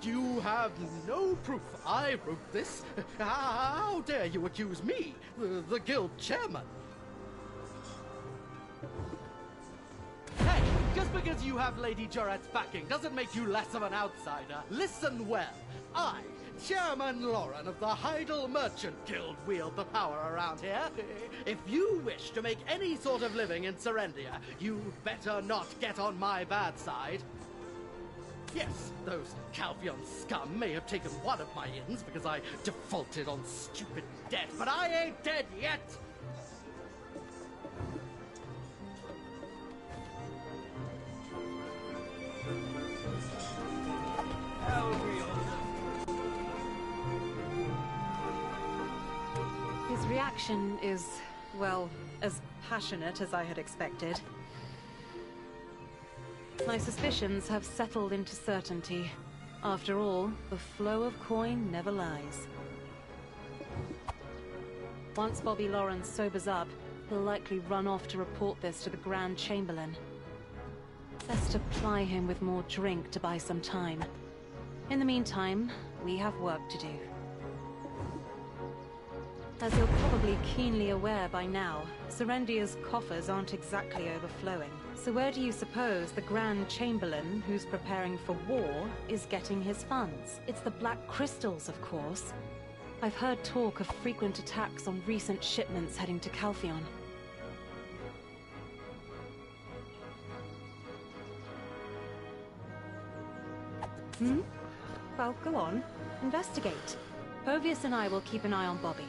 you have no proof I wrote this. How dare you accuse me, the guild chairman? Hey, just because you have Lady Joret's backing doesn't make you less of an outsider. Listen well. I, Chairman Lauren of the Heidel Merchant Guild, wield the power around here. If you wish to make any sort of living in Serendia, you'd better not get on my bad side. Yes, those Calpheon scum may have taken one of my inns because I defaulted on stupid debt, but I ain't dead yet! His reaction is, well, as passionate as I had expected. My suspicions have settled into certainty. After all, the flow of coin never lies. Once Bobby Lawrence sobers up, he'll likely run off to report this to the Grand Chamberlain. Best to ply him with more drink to buy some time. In the meantime, we have work to do. As you're probably keenly aware by now, Serendia's coffers aren't exactly overflowing. So where do you suppose the Grand Chamberlain, who's preparing for war, is getting his funds? It's the Black Crystals, of course. I've heard talk of frequent attacks on recent shipments heading to Calpheon. Well, go on. Investigate. Povius and I will keep an eye on Bobby.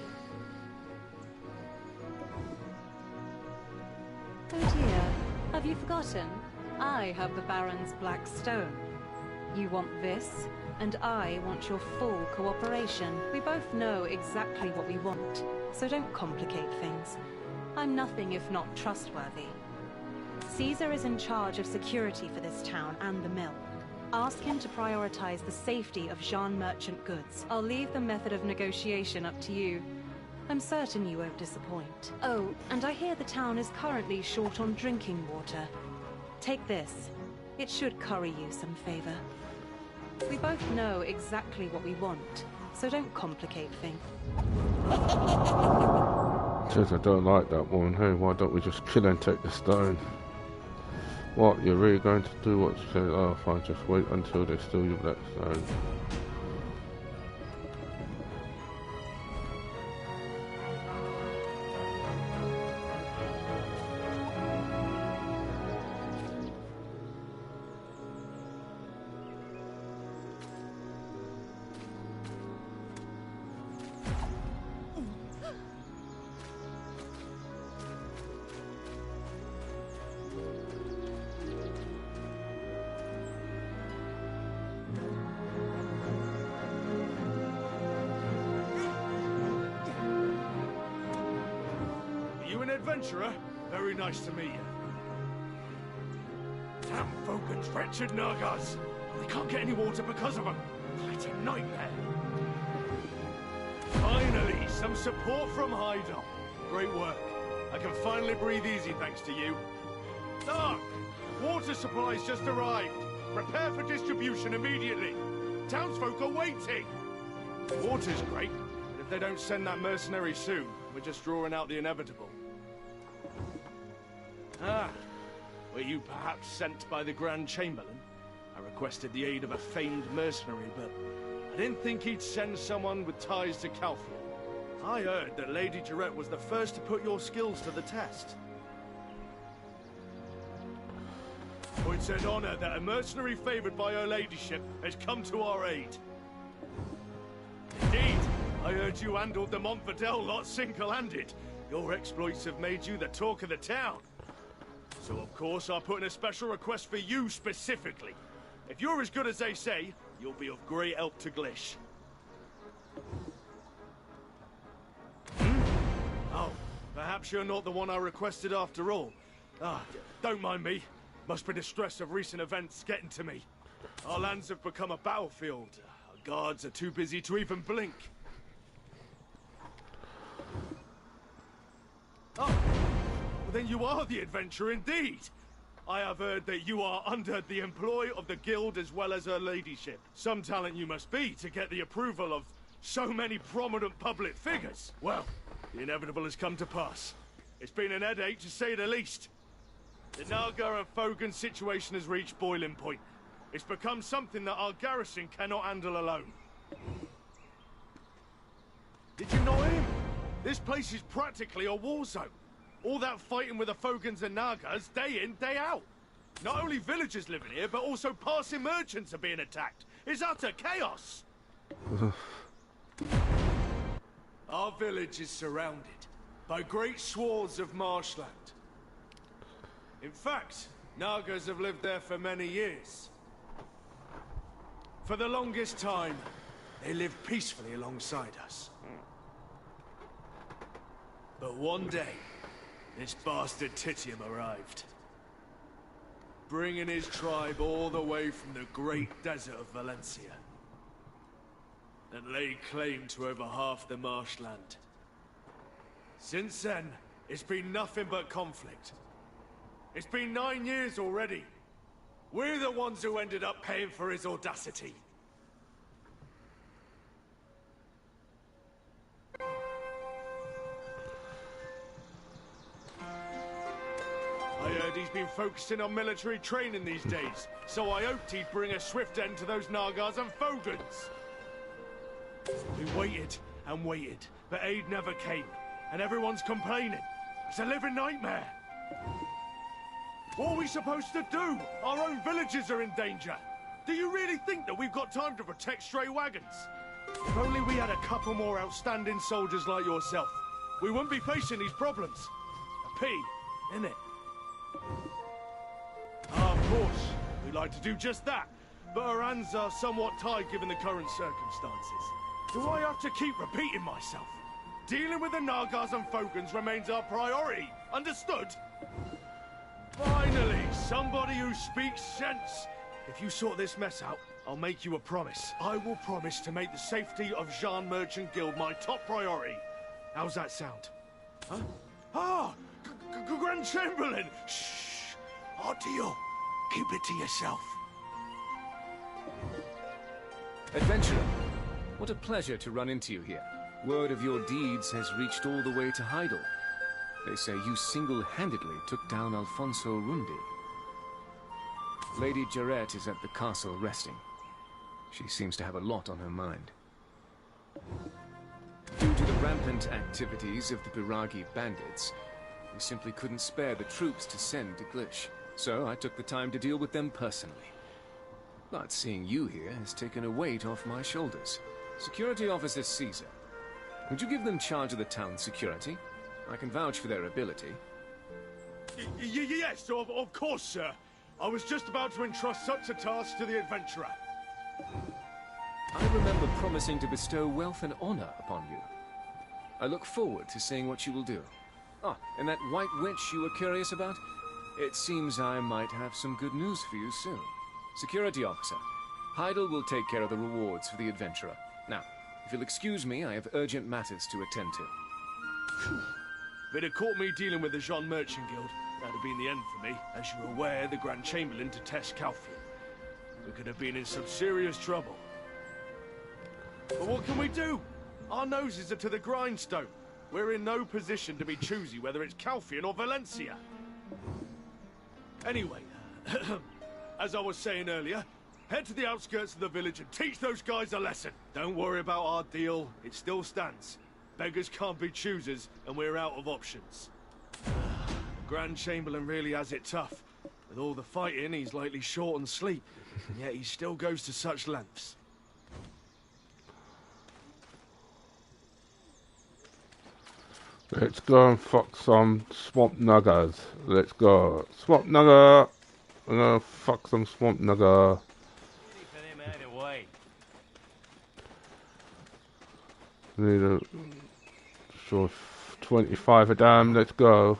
Oh dear, have you forgotten? I have the Baron's Black Stone. You want this, and I want your full cooperation. We both know exactly what we want, so don't complicate things. I'm nothing if not trustworthy. Caesar is in charge of security for this town and the mill. Ask him to prioritize the safety of Jean merchant goods. I'll leave the method of negotiation up to you. I'm certain you won't disappoint. Oh, and I hear the town is currently short on drinking water. Take this. It should curry you some favor. We both know exactly what we want, so don't complicate things. Says I don't like that one. Hey, why don't we just kill and take the stone? What, you're really going to do what you say? Oh, fine, just wait until they steal your black stone. Adventurer, very nice to meet you. Damn folk and wretched Nagas. We can't get any water because of them. It's a nightmare. Finally, some support from Heidel. Great work. I can finally breathe easy thanks to you. Dark! Water supplies just arrived. Prepare for distribution immediately. Townsfolk are waiting. Water's great, but if they don't send that mercenary soon, we're just drawing out the inevitable. Ah, were you perhaps sent by the Grand Chamberlain? I requested the aid of a famed mercenary, but I didn't think he'd send someone with ties to Calfian. I heard that Lady Jarrett was the first to put your skills to the test. It's an honor that a mercenary favored by her ladyship has come to our aid. Indeed, I heard you handled the Montfordel lot single-handed. Your exploits have made you the talk of the town. So of course I put in a special request for you specifically. If you're as good as they say, you'll be of great help to Glish. Oh, perhaps you're not the one I requested after all. Don't mind me. Must be the stress of recent events getting to me. Our lands have become a battlefield. Our guards are too busy to even blink. Oh, well then you are the adventurer indeed. I have heard that you are under the employ of the guild as well as her ladyship. Some talent you must be to get the approval of so many prominent public figures. Well, the inevitable has come to pass. It's been an headache to say the least. The Naga and Fogan situation has reached boiling point. It's become something that our garrison cannot handle alone. Did you know him? This place is practically a war zone. All that fighting with the Fogans and Nagas, day in, day out. Not only villagers living here, but also passing merchants are being attacked. It's utter chaos. Our village is surrounded by great swaths of marshland. In fact, Nagas have lived there for many years. For the longest time, they lived peacefully alongside us. But one day, this bastard Titium arrived, bringing his tribe all the way from the Great Desert of Valencia, and laid claim to over half the marshland. Since then, it's been nothing but conflict. It's been 9 years already. We're the ones who ended up paying for his audacity. I heard he's been focusing on military training these days, so I hoped he'd bring a swift end to those Nagas and Fogans. We waited and waited, but aid never came, and everyone's complaining. It's a living nightmare. What are we supposed to do? Our own villages are in danger. Do you really think that we've got time to protect stray wagons? If only we had a couple more outstanding soldiers like yourself, we wouldn't be facing these problems. A pity, isn't it? Of course, we'd like to do just that, but our hands are somewhat tied given the current circumstances. Do I have to keep repeating myself? Dealing with the Nagas and Fogans remains our priority, understood? Finally, somebody who speaks sense. If you sort this mess out, I'll make you a promise. I will promise to make the safety of Jean Merchant Guild my top priority. How's that sound? Huh? Ah! Grand Chamberlain! Shh! Our deal. Keep it to yourself. Adventurer, what a pleasure to run into you here. Word of your deeds has reached all the way to Heidel. They say you single-handedly took down Alfonso Rundi. Lady Jarrett is at the castle resting. She seems to have a lot on her mind. Due to the rampant activities of the Biragi bandits, we simply couldn't spare the troops to send to Glish. So I took the time to deal with them personally. But seeing you here has taken a weight off my shoulders. Security Officer Caesar, would you give them charge of the town's security? I can vouch for their ability. Yes, of course, sir. I was just about to entrust such a task to the adventurer. I remember promising to bestow wealth and honor upon you. I look forward to seeing what you will do. Ah, and that white witch you were curious about? It seems I might have some good news for you soon. Security Officer, Heidel will take care of the rewards for the adventurer. Now, if you'll excuse me, I have urgent matters to attend to. If it had caught me dealing with the Jean Merchant Guild, that'd have been the end for me. As you're aware, the Grand Chamberlain to test Calfian. We could have been in some serious trouble. But what can we do? Our noses are to the grindstone. We're in no position to be choosy whether it's Calfian or Valencia. Anyway, as I was saying earlier, Head to the outskirts of the village and teach those guys a lesson. Don't worry about our deal. It still stands. Beggars can't be choosers, and we're out of options. The Grand Chamberlain really has it tough. With all the fighting, he's likely short on sleep. And yet he still goes to such lengths. Let's go and fuck some swamp nuggers. Let's go. Swamp nugger! I'm gonna fuck some swamp nugger. Need a sure 25 a damn, let's go.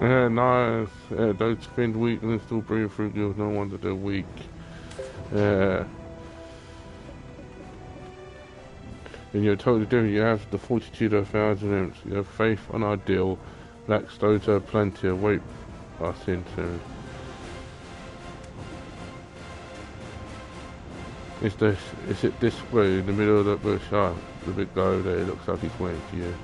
Yeah, nice. Yeah, don't spend weakness to bring through give no wonder they're weak. Yeah. And you're totally different. You have the fortitude of 1,000 imps. You have faith on our deal. Black stones have plenty. Wait us into. Is it this way in the middle of that bush? Ah, the big guy over there. It looks like he's waiting for you.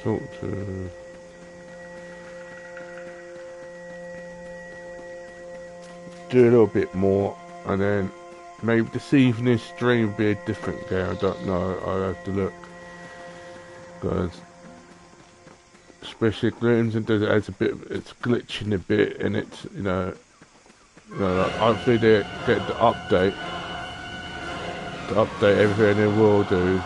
Talk to... do a little bit more, and then maybe this evening's stream will be a different game. I don't know. I'll have to look, because especially Glooms and does it has a bit. It's glitching a bit, and it's like, hopefully they get the update to update everything they will do.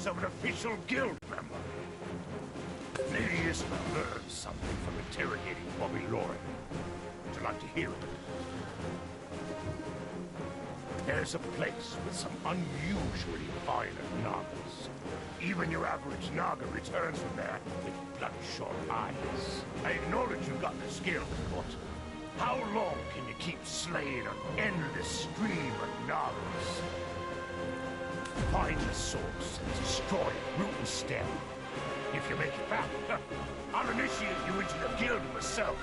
Of an official guild member. Maybe you learned something from interrogating Bobby Lauren. Would you like to hear it? There's a place with some unusually violent Nagas. Even your average Naga returns from there with bloodshot eyes. I acknowledge you've got the skills, but how long can you keep slaying an endless stream of Nagas? Find the source and destroy it, root and stem. If you make it back, I'll initiate you into the guild myself.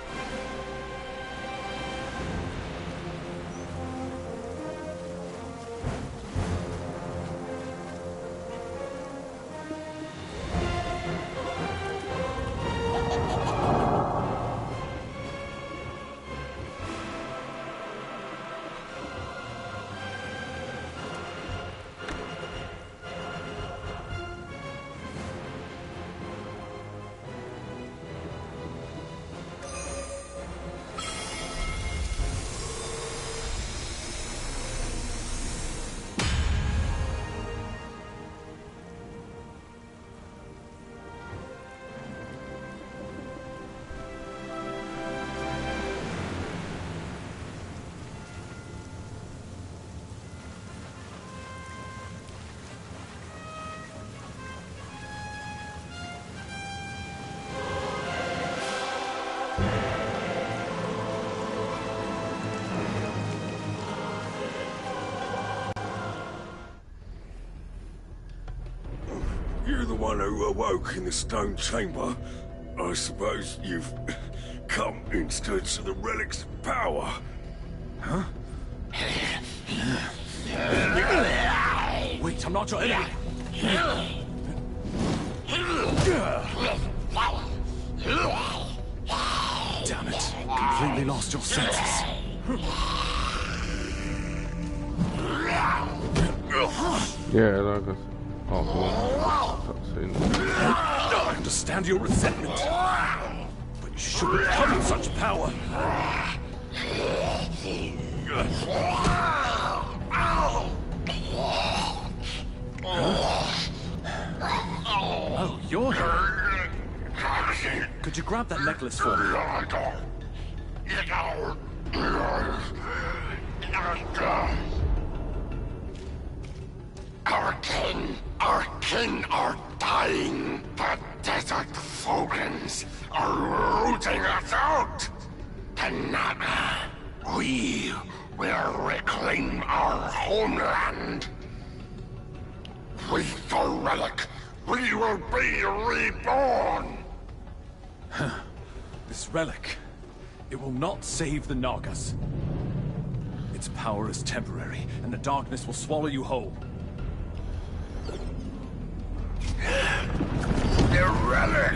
You're the one who awoke in the stone chamber. I suppose you've come in search of the relic's power. Huh? Wait, I'm not your enemy. Damn it. Completely lost your senses. Yeah, like a... Oh, I understand your resentment, but you shouldn't come in such power. Oh, you're here. Could you grab that necklace for me? Our kin are dying. The desert Fogans are rooting us out. Naga, we will reclaim our homeland. With the relic, we will be reborn. This relic, it will not save the Nagas. Its power is temporary, and the darkness will swallow you whole. The relic!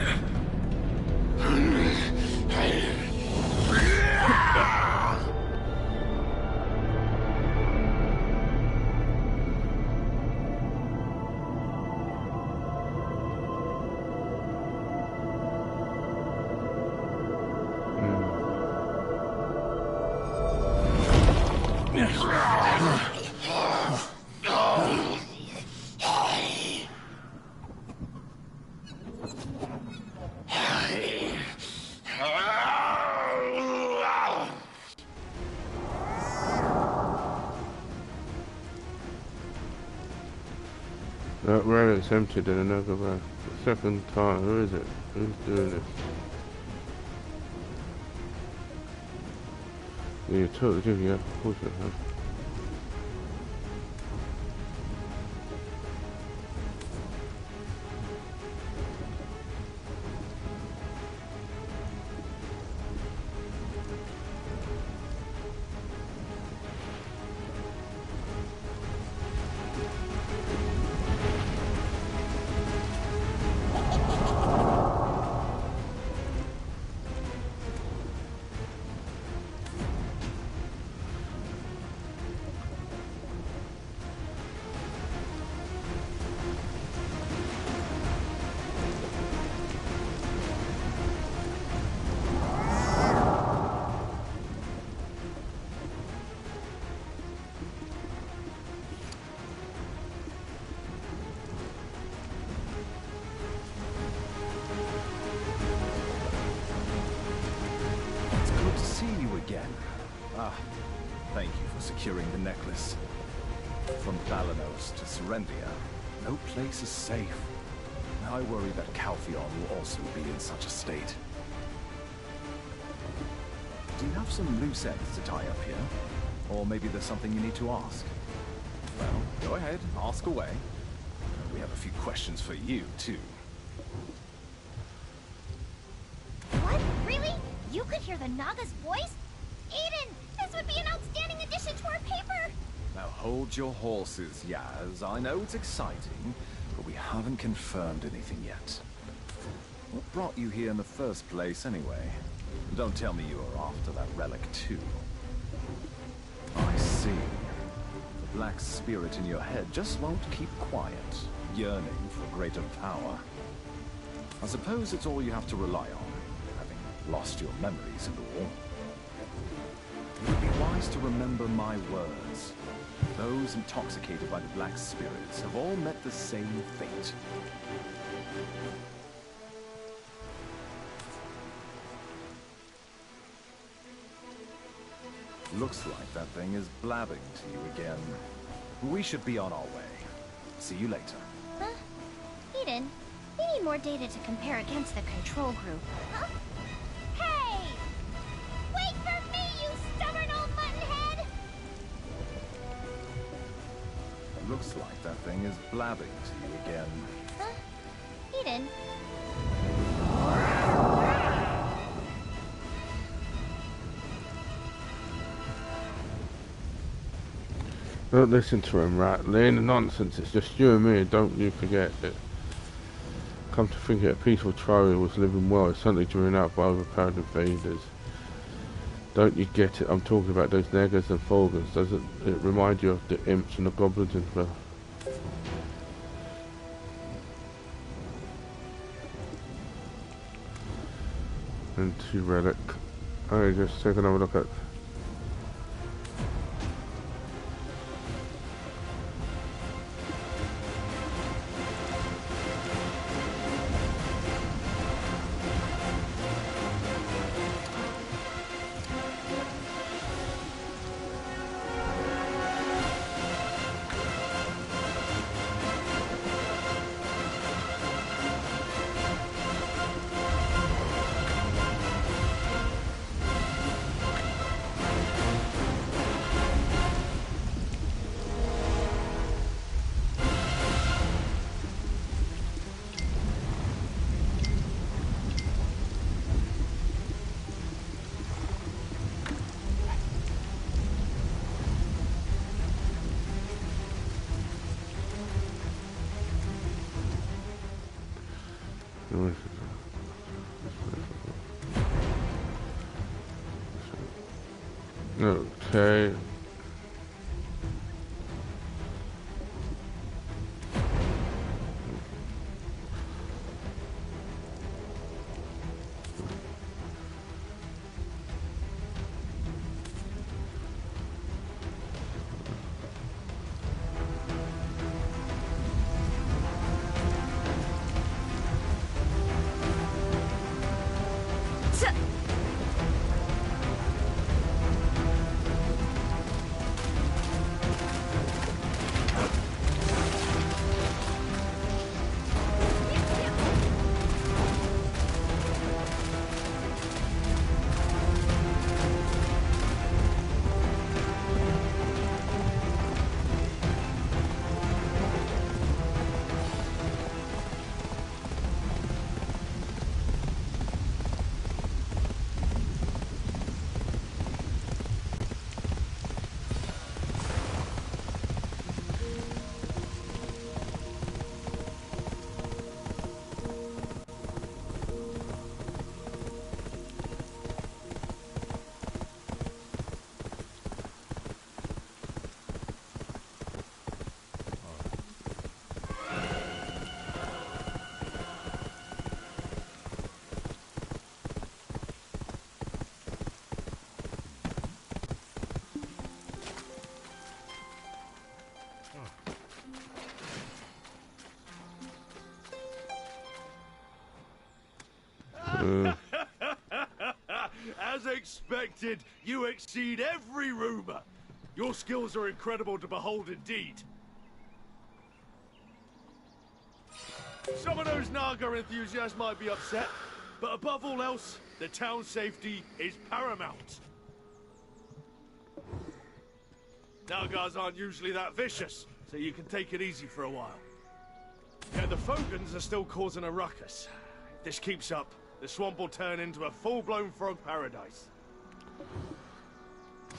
That relic's emptied in another way. The second time, who is it? Who's doing this? Yeah, you totally do, yeah, of course it has. Thank you for securing the necklace. From Balanos to Serendia, no place is safe. I worry that Calpheon will also be in such a state. Do you have some loose ends to tie up here? Or maybe there's something you need to ask? Well, go ahead, ask away. We have a few questions for you, too. What? Really? You could hear the Naga's voice? Aiden, this would be an outstanding addition to our paper! Now hold your horses, Yaz. I know it's exciting, but we haven't confirmed anything yet. What brought you here in the first place, anyway? Don't tell me you are after that relic, too. I see. The black spirit in your head just won't keep quiet, yearning for greater power. I suppose it's all you have to rely on, having lost your memories and all. It would be wise to remember my words. Those intoxicated by the black spirits have all met the same fate. Looks like that thing is blabbing to you again. We should be on our way. See you later. Huh? Eden, we need more data to compare against the control group. Huh? Hey! Wait for me, you stubborn old muttonhead! Looks like that thing is blabbing to you again. Huh? Eden? Don't listen to him, rattling nonsense. It's just you and me, don't you forget it. Come to think it, a peaceful Troia was living well. It's suddenly driven out by overpowered invaders. Don't you get it? I'm talking about those neggers and Fulgans. Doesn't it remind you of the imps and the goblins and the... Into relic. Alright, just take another look at... Okay. As expected, you exceed every rumor. Your skills are incredible to behold indeed. Some of those Naga enthusiasts might be upset, but above all else, the town's safety is paramount. Nagas aren't usually that vicious, so you can take it easy for a while. Yeah, the Fogans are still causing a ruckus. If this keeps up, the swamp will turn into a full-blown frog paradise.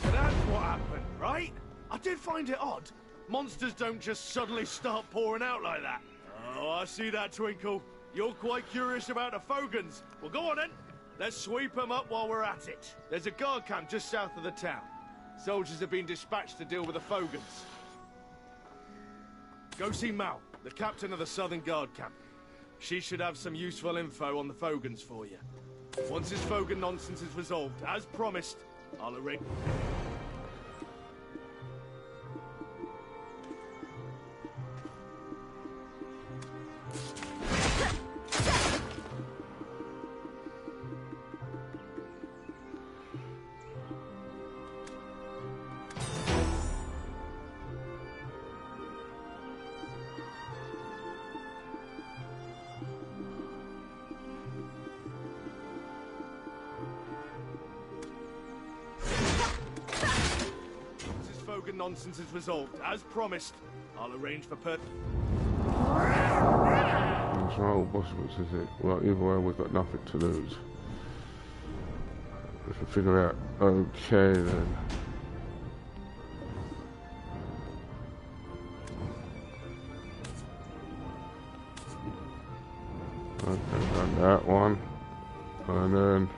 So that's what happened, right? I did find it odd. Monsters don't just suddenly start pouring out like that. Oh, I see that twinkle. You're quite curious about the Fogans. Well, go on then. Let's sweep them up while we're at it. There's a guard camp just south of the town. Soldiers have been dispatched to deal with the Fogans. Go see Mal, the captain of the Southern Guard camp. She should have some useful info on the Fogans for you. Once this Fogan nonsense is resolved, as promised, I'll arrange... nonsense is resolved. As promised, I'll arrange for It's not all possible, is it? Well, either way, we've got nothing to lose. We can figure out. Okay, then. Okay, done that one. And then...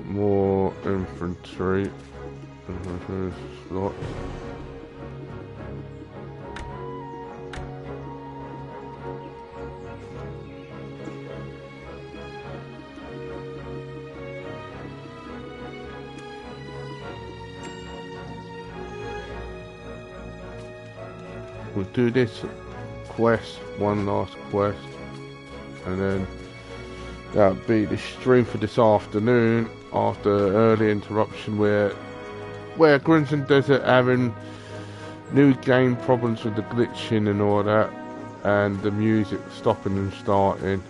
more infantry. Slots. We'll do this quest, one last quest, and then that'll be the stream for this afternoon after early interruption where Crimson Desert having new game problems with the glitching and all that, and the music stopping and starting.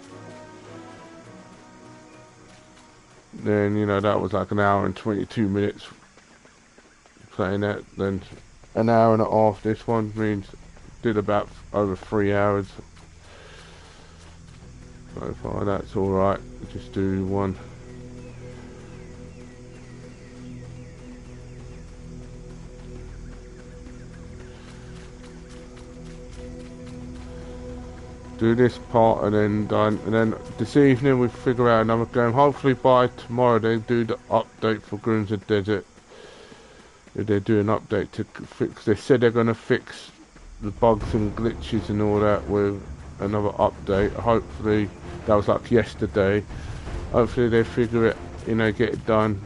Then, you know, that was like an hour and 22 minutes playing that. Then an hour and a half this one means did about over 3 hours. So far that's alright. Just do one. Do this part and then done, and then this evening we figure out another game. Hopefully by tomorrow they do the update for Crimson Desert. If they do an update to fix, they said they're going to fix the bugs and glitches and all that with another update. Hopefully, that was like yesterday. Hopefully they figure it, you know, get it done,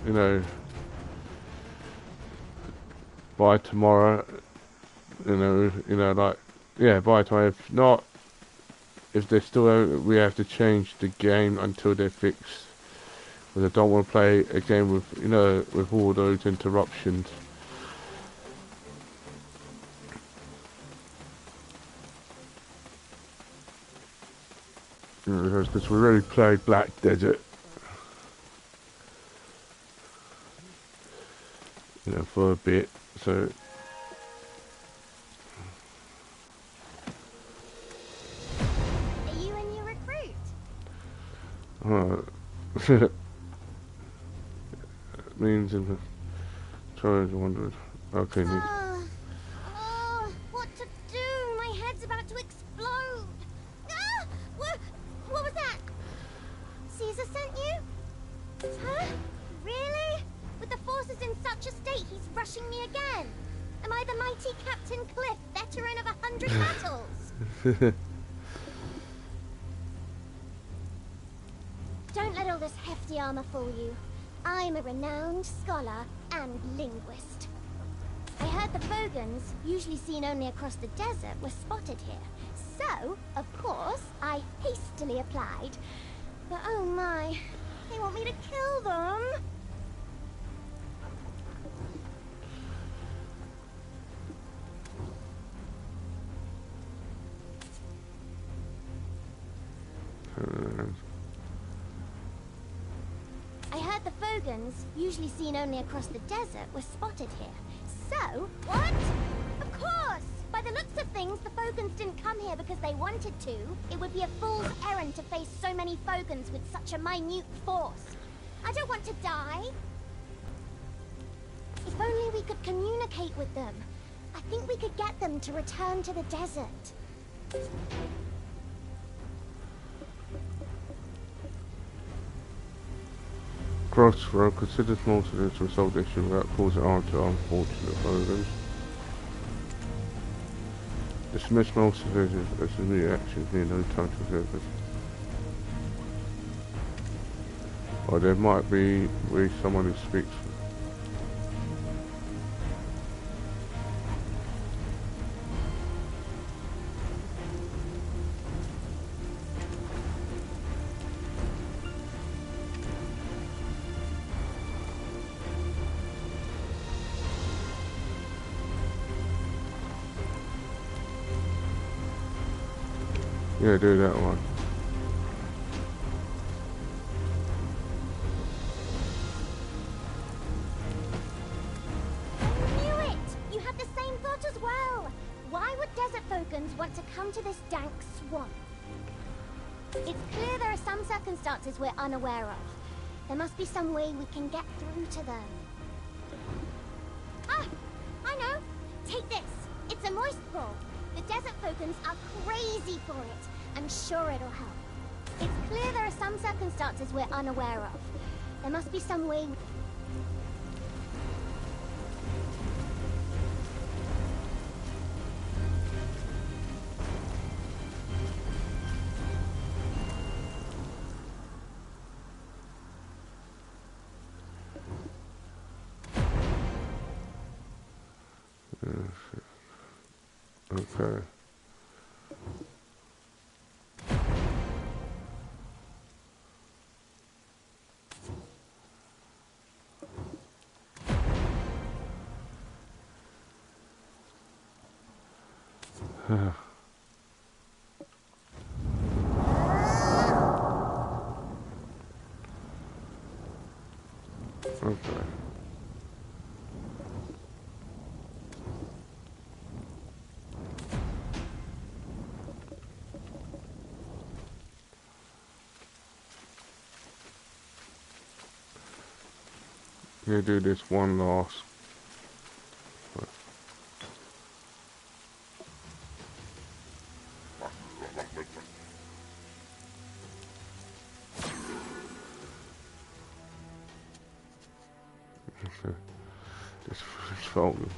you know, by tomorrow. You know, like, yeah, by tomorrow. If not, if they're still, we have to change the game until they fix. Because I don't want to play a game with, you know, with all those interruptions. Because we already played Black Desert, you know, for a bit, so. Are you a new recruit? Means in the Charge 100. Okay. What to do? My head's about to explode. Ah! What was that? Caesar sent you? Huh? Really? With the forces in such a state, he's rushing me again. Am I the mighty Captain Cliff, veteran of 100 battles? Don't let a this hefty armor for you. I'm a renowned scholar and linguist. I heard the Vogons, usually seen only across the desert, were spotted here. So, of course, I hastily applied. But oh my, they want me to kill them! I heard the Vogons, usually seen only across the desert, were spotted here. So, what? Of course! By the looks of things, the Vogons didn't come here because they wanted to. It would be a fool's errand to face so many Vogons with such a minute force. I don't want to die. If only we could communicate with them. I think we could get them to return to the desert. Crossroad considers multitude to resolve the issue without causing harm to unfortunate Vogons. Dismiss multitude as immediate actions near no time to observe. Or there might be someone who speaks. Yeah, do that one. I knew it! You had the same thought as well! Why would desert Vogons want to come to this dank swamp? It's clear there are some circumstances we're unaware of. There must be some way we can get through to them. Ah! I know! Take this! It's a moist ball. The desert Vogons are crazy for it. I'm sure it'll help. It's clear there are some circumstances we're unaware of. There must be some way... Okay. Okay. Gonna do this one last. Just folded.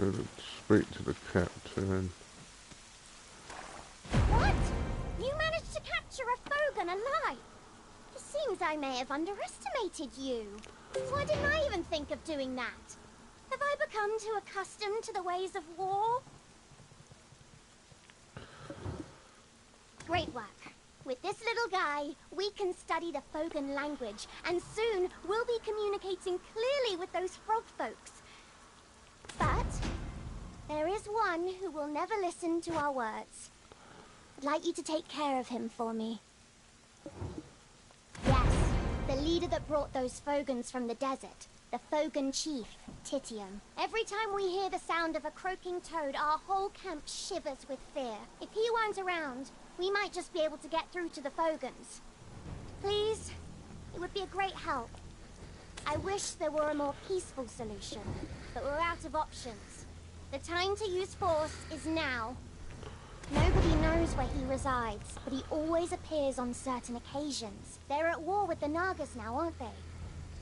speak to the captain. What? You managed to capture a Fogan alive? It seems I may have underestimated you. Why didn't I even think of doing that? Have I become too accustomed to the ways of war? Great work. With this little guy, we can study the Fogan language, and soon we'll be communicating clearly with those frog folks. But there is one who will never listen to our words. I'd like you to take care of him for me. Yes, the leader that brought those Fogans from the desert. The Fogan chief, Titium. Every time we hear the sound of a croaking toad, our whole camp shivers with fear. If he weren't around, we might just be able to get through to the Fogans. Please, it would be a great help. I wish there were a more peaceful solution, but we're out of options. The time to use force is now. Nobody knows where he resides, but he always appears on certain occasions. They're at war with the Nagas now, aren't they?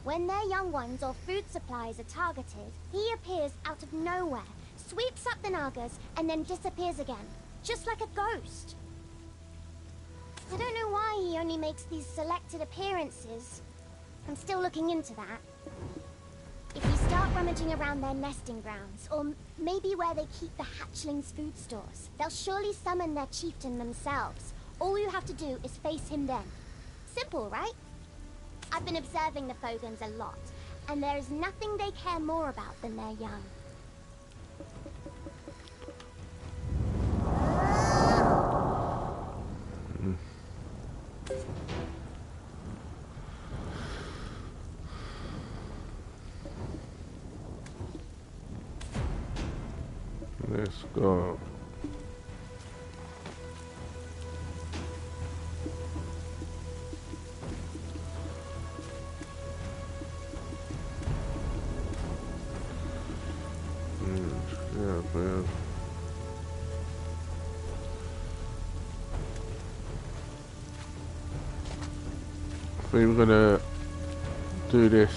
When their young ones or food supplies are targeted, he appears out of nowhere, sweeps up the Nagas, and then disappears again, just like a ghost. I don't know why he only makes these selected appearances. I'm still looking into that. If we start rummaging around their nesting grounds, or maybe where they keep the hatchlings' food stores, they'll surely summon their chieftain themselves. All you have to do is face him then. Simple, right? I've been observing the Fogans a lot, and there is nothing they care more about than their young. Let's go. Yeah, man. I think we're gonna do this.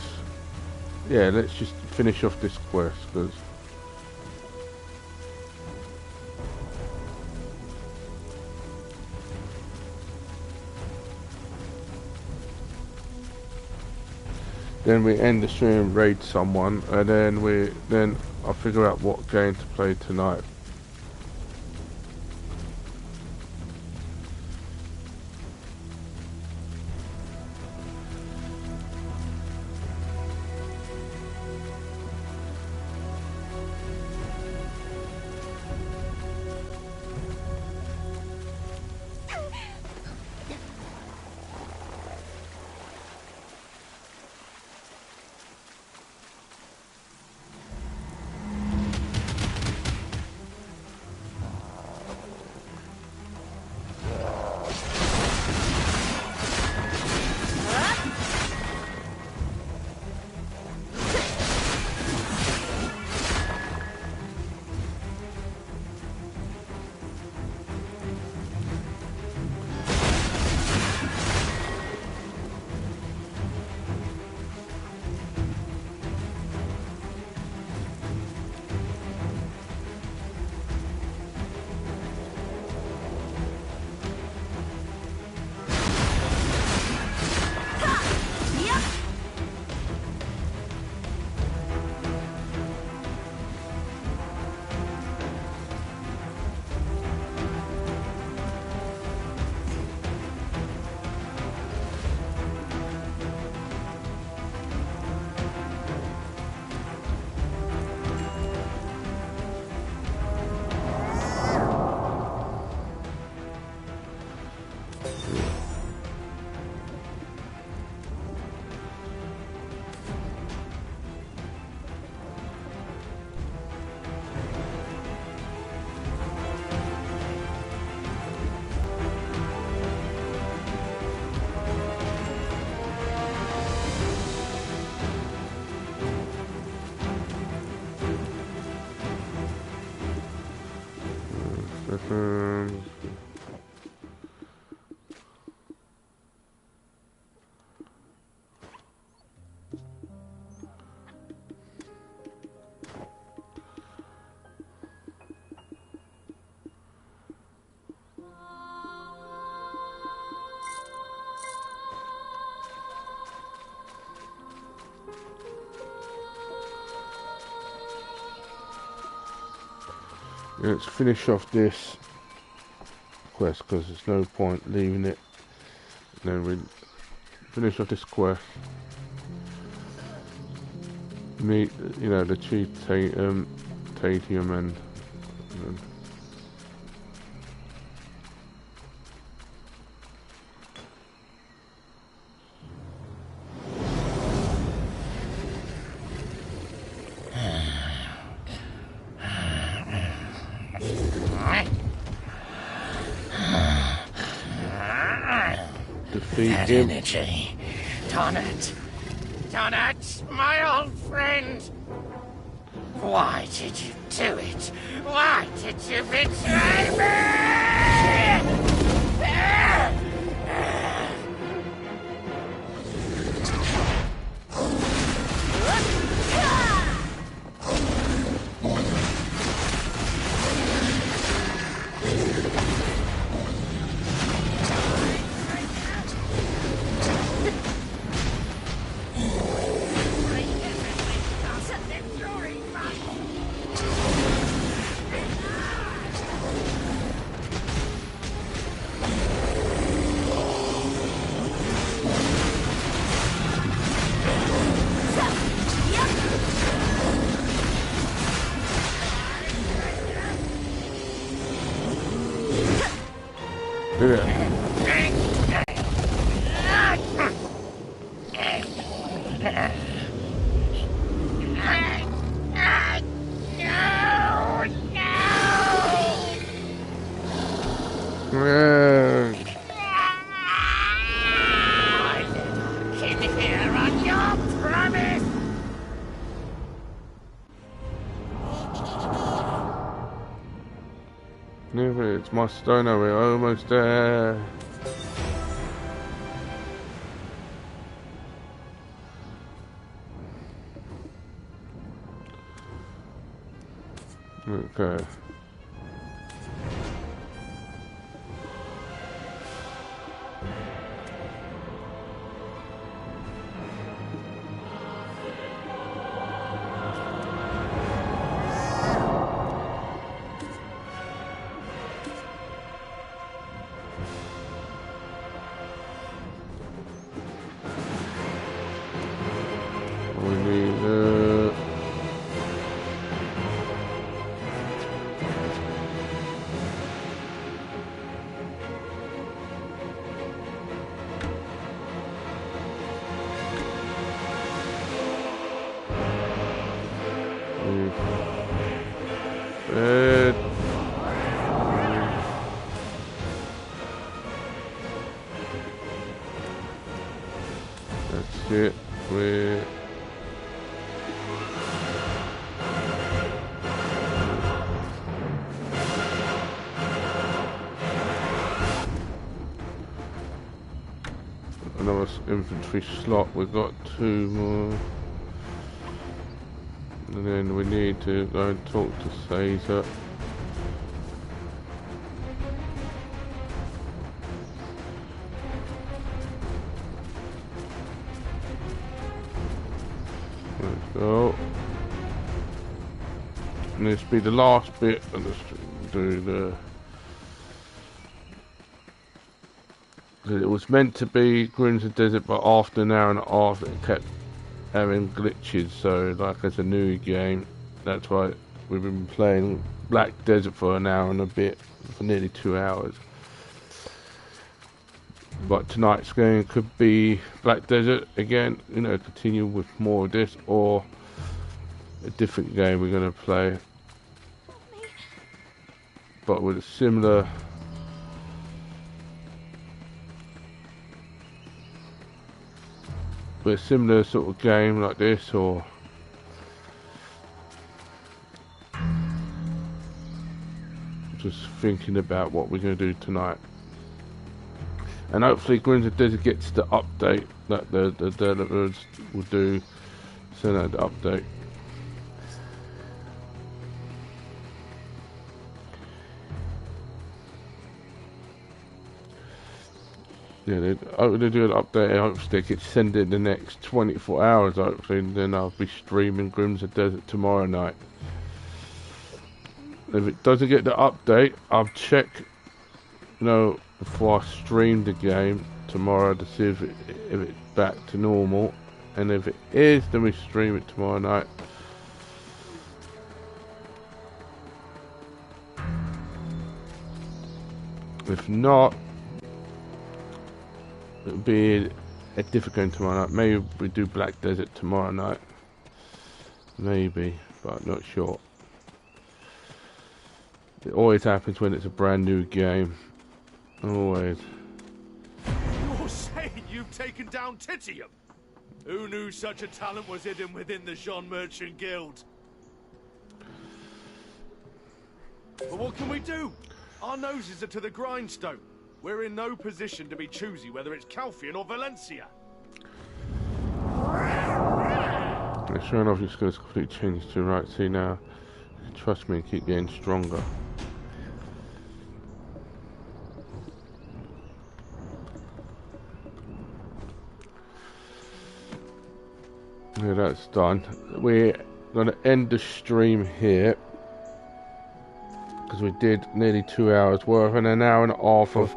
Yeah, let's just finish off this quest, because then we end the stream, raid someone, and then I'll figure out what game to play tonight. Let's finish off this quest because there's no point leaving it. Then we finish off this quest. Meet, you know, the chief Tatium and defeat that him. energy. Donut! Donut, my old friend! Why did you do it? Why did you betray me? It's my stoner, we're almost there. Okay. That's it. We're another infantry slot. We've got 2 more. And then we need to go and talk to Caesar. Let's go. And this will be the last bit, and let's do the... It was meant to be Crimson Desert, but after an hour and a half it kept having glitches, so like it's a new game. That's why we've been playing Black Desert for an hour and a bit, for nearly 2 hours. But tonight's game could be Black Desert again, you know, continue with more of this, or a different game we're going to play. But with a similar... with a similar sort of game like this, or just thinking about what we're going to do tonight. And hopefully Crimson Desert gets the update that the developers will do, send out the update. Yeah, they do an update. Hopefully they could send it in the next 24 hours, hopefully, and then I'll be streaming Crimson Desert tomorrow night. If it doesn't get the update, I'll check, you know, before I stream the game tomorrow to see if it's back to normal. And if it is, then we stream it tomorrow night. If not, it'll be a different game tomorrow night. Maybe we do Black Desert tomorrow night. Maybe, but I'm not sure. It always happens when it's a brand new game. Always. You're saying you've taken down Titium? Who knew such a talent was hidden within the Jean Merchant Guild? But what can we do? Our noses are to the grindstone. We're in no position to be choosy whether it's Calfian or Valencia. Sure enough, it's going to completely change to right. See now, trust me, keep getting stronger. Yeah, that's done. We're going to end the stream here because we did nearly 2 hours worth and an hour and a half of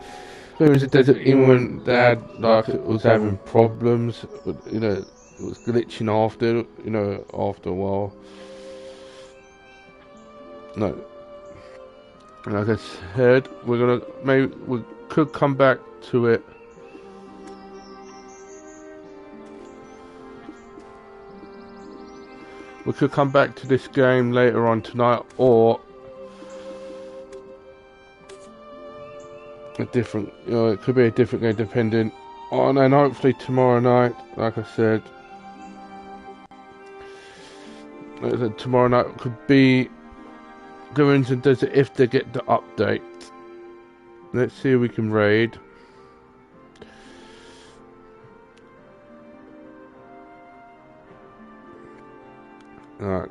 Clearance of Desert. Even when Dad was having problems, you know, it was glitching after, you know, after a while. No, like I said, we could come back to it. We could come back to this game later on tonight, or a different, you know, it could be a different game depending on, and hopefully tomorrow night, like I said, tomorrow night could be Clearance of Desert if they get the update. Let's see if we can raid. Alright.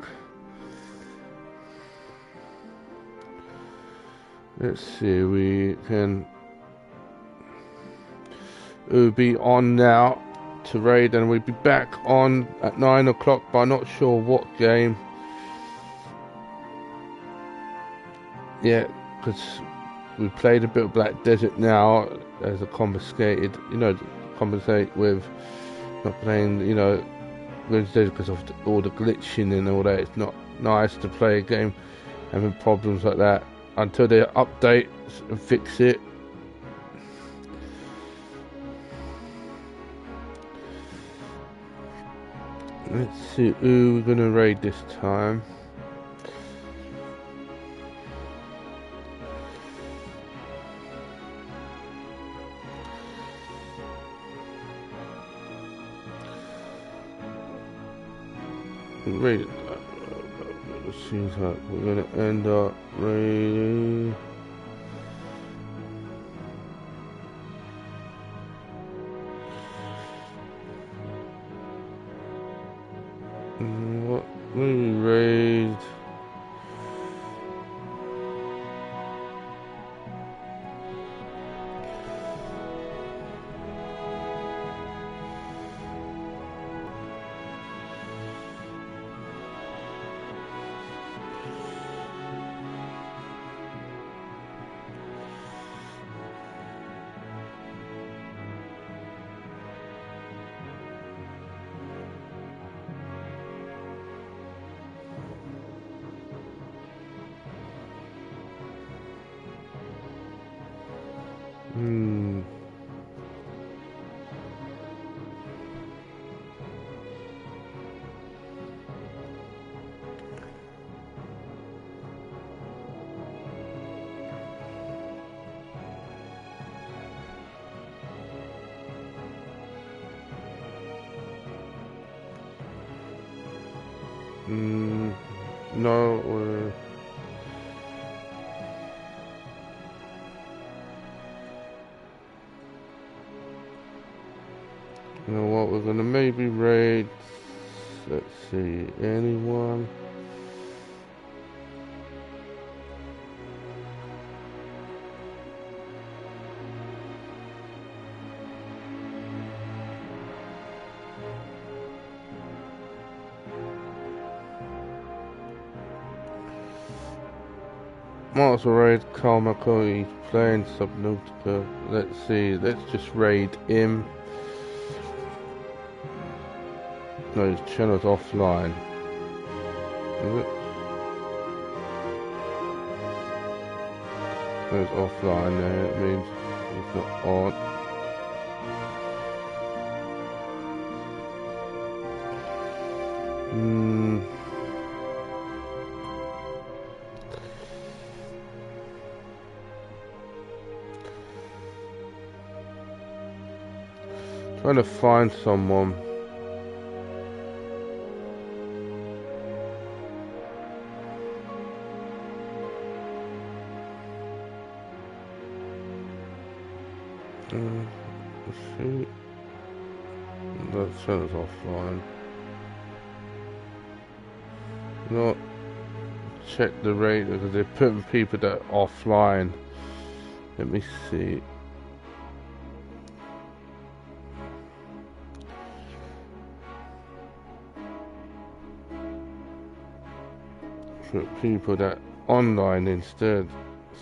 Let's see, we can... We'll be on now to raid, and we'll be back on at 9 o'clock, but I'm not sure what game. Yeah, because we played a bit of Black Desert now as a confiscated, you know, compensate with not playing, you know, because of all the glitching and all that. It's not nice to play a game having problems like that until they update and fix it. Let's see who we're gonna raid this time. Raid. It seems like we're gonna end up raiding. What we raid? No, you know what, we're gonna maybe raid, let's see, anyone? Mars raid Carmichael, he's playing Subnautica. Let's see, let's just raid him. No, his channel's offline. Is it? No, it's offline there, it means it's not on. Trying to find someone. Let's see. That channel's offline. Not check the rate because they're putting people that are offline. Let me see. Put people that online instead,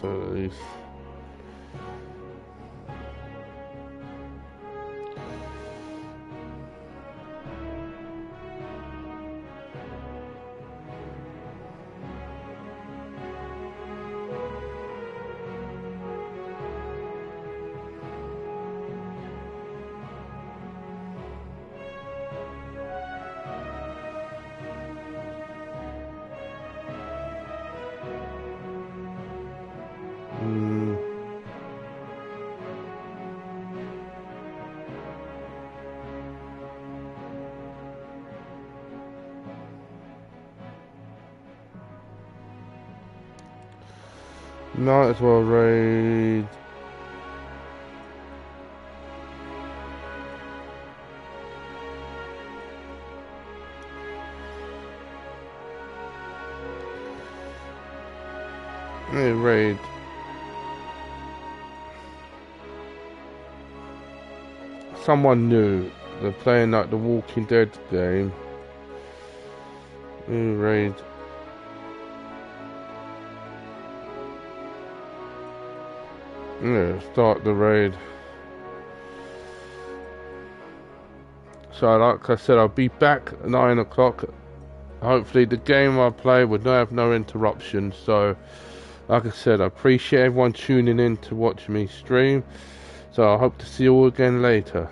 so at least. Might as well raid. Raid. Someone new. They're playing like the Walking Dead game. Raid. Yeah, start the raid. So like I said, I'll be back at 9 o'clock. Hopefully the game I play would have no interruptions. So like I said, I appreciate everyone tuning in to watch me stream. So I hope to see you all again later.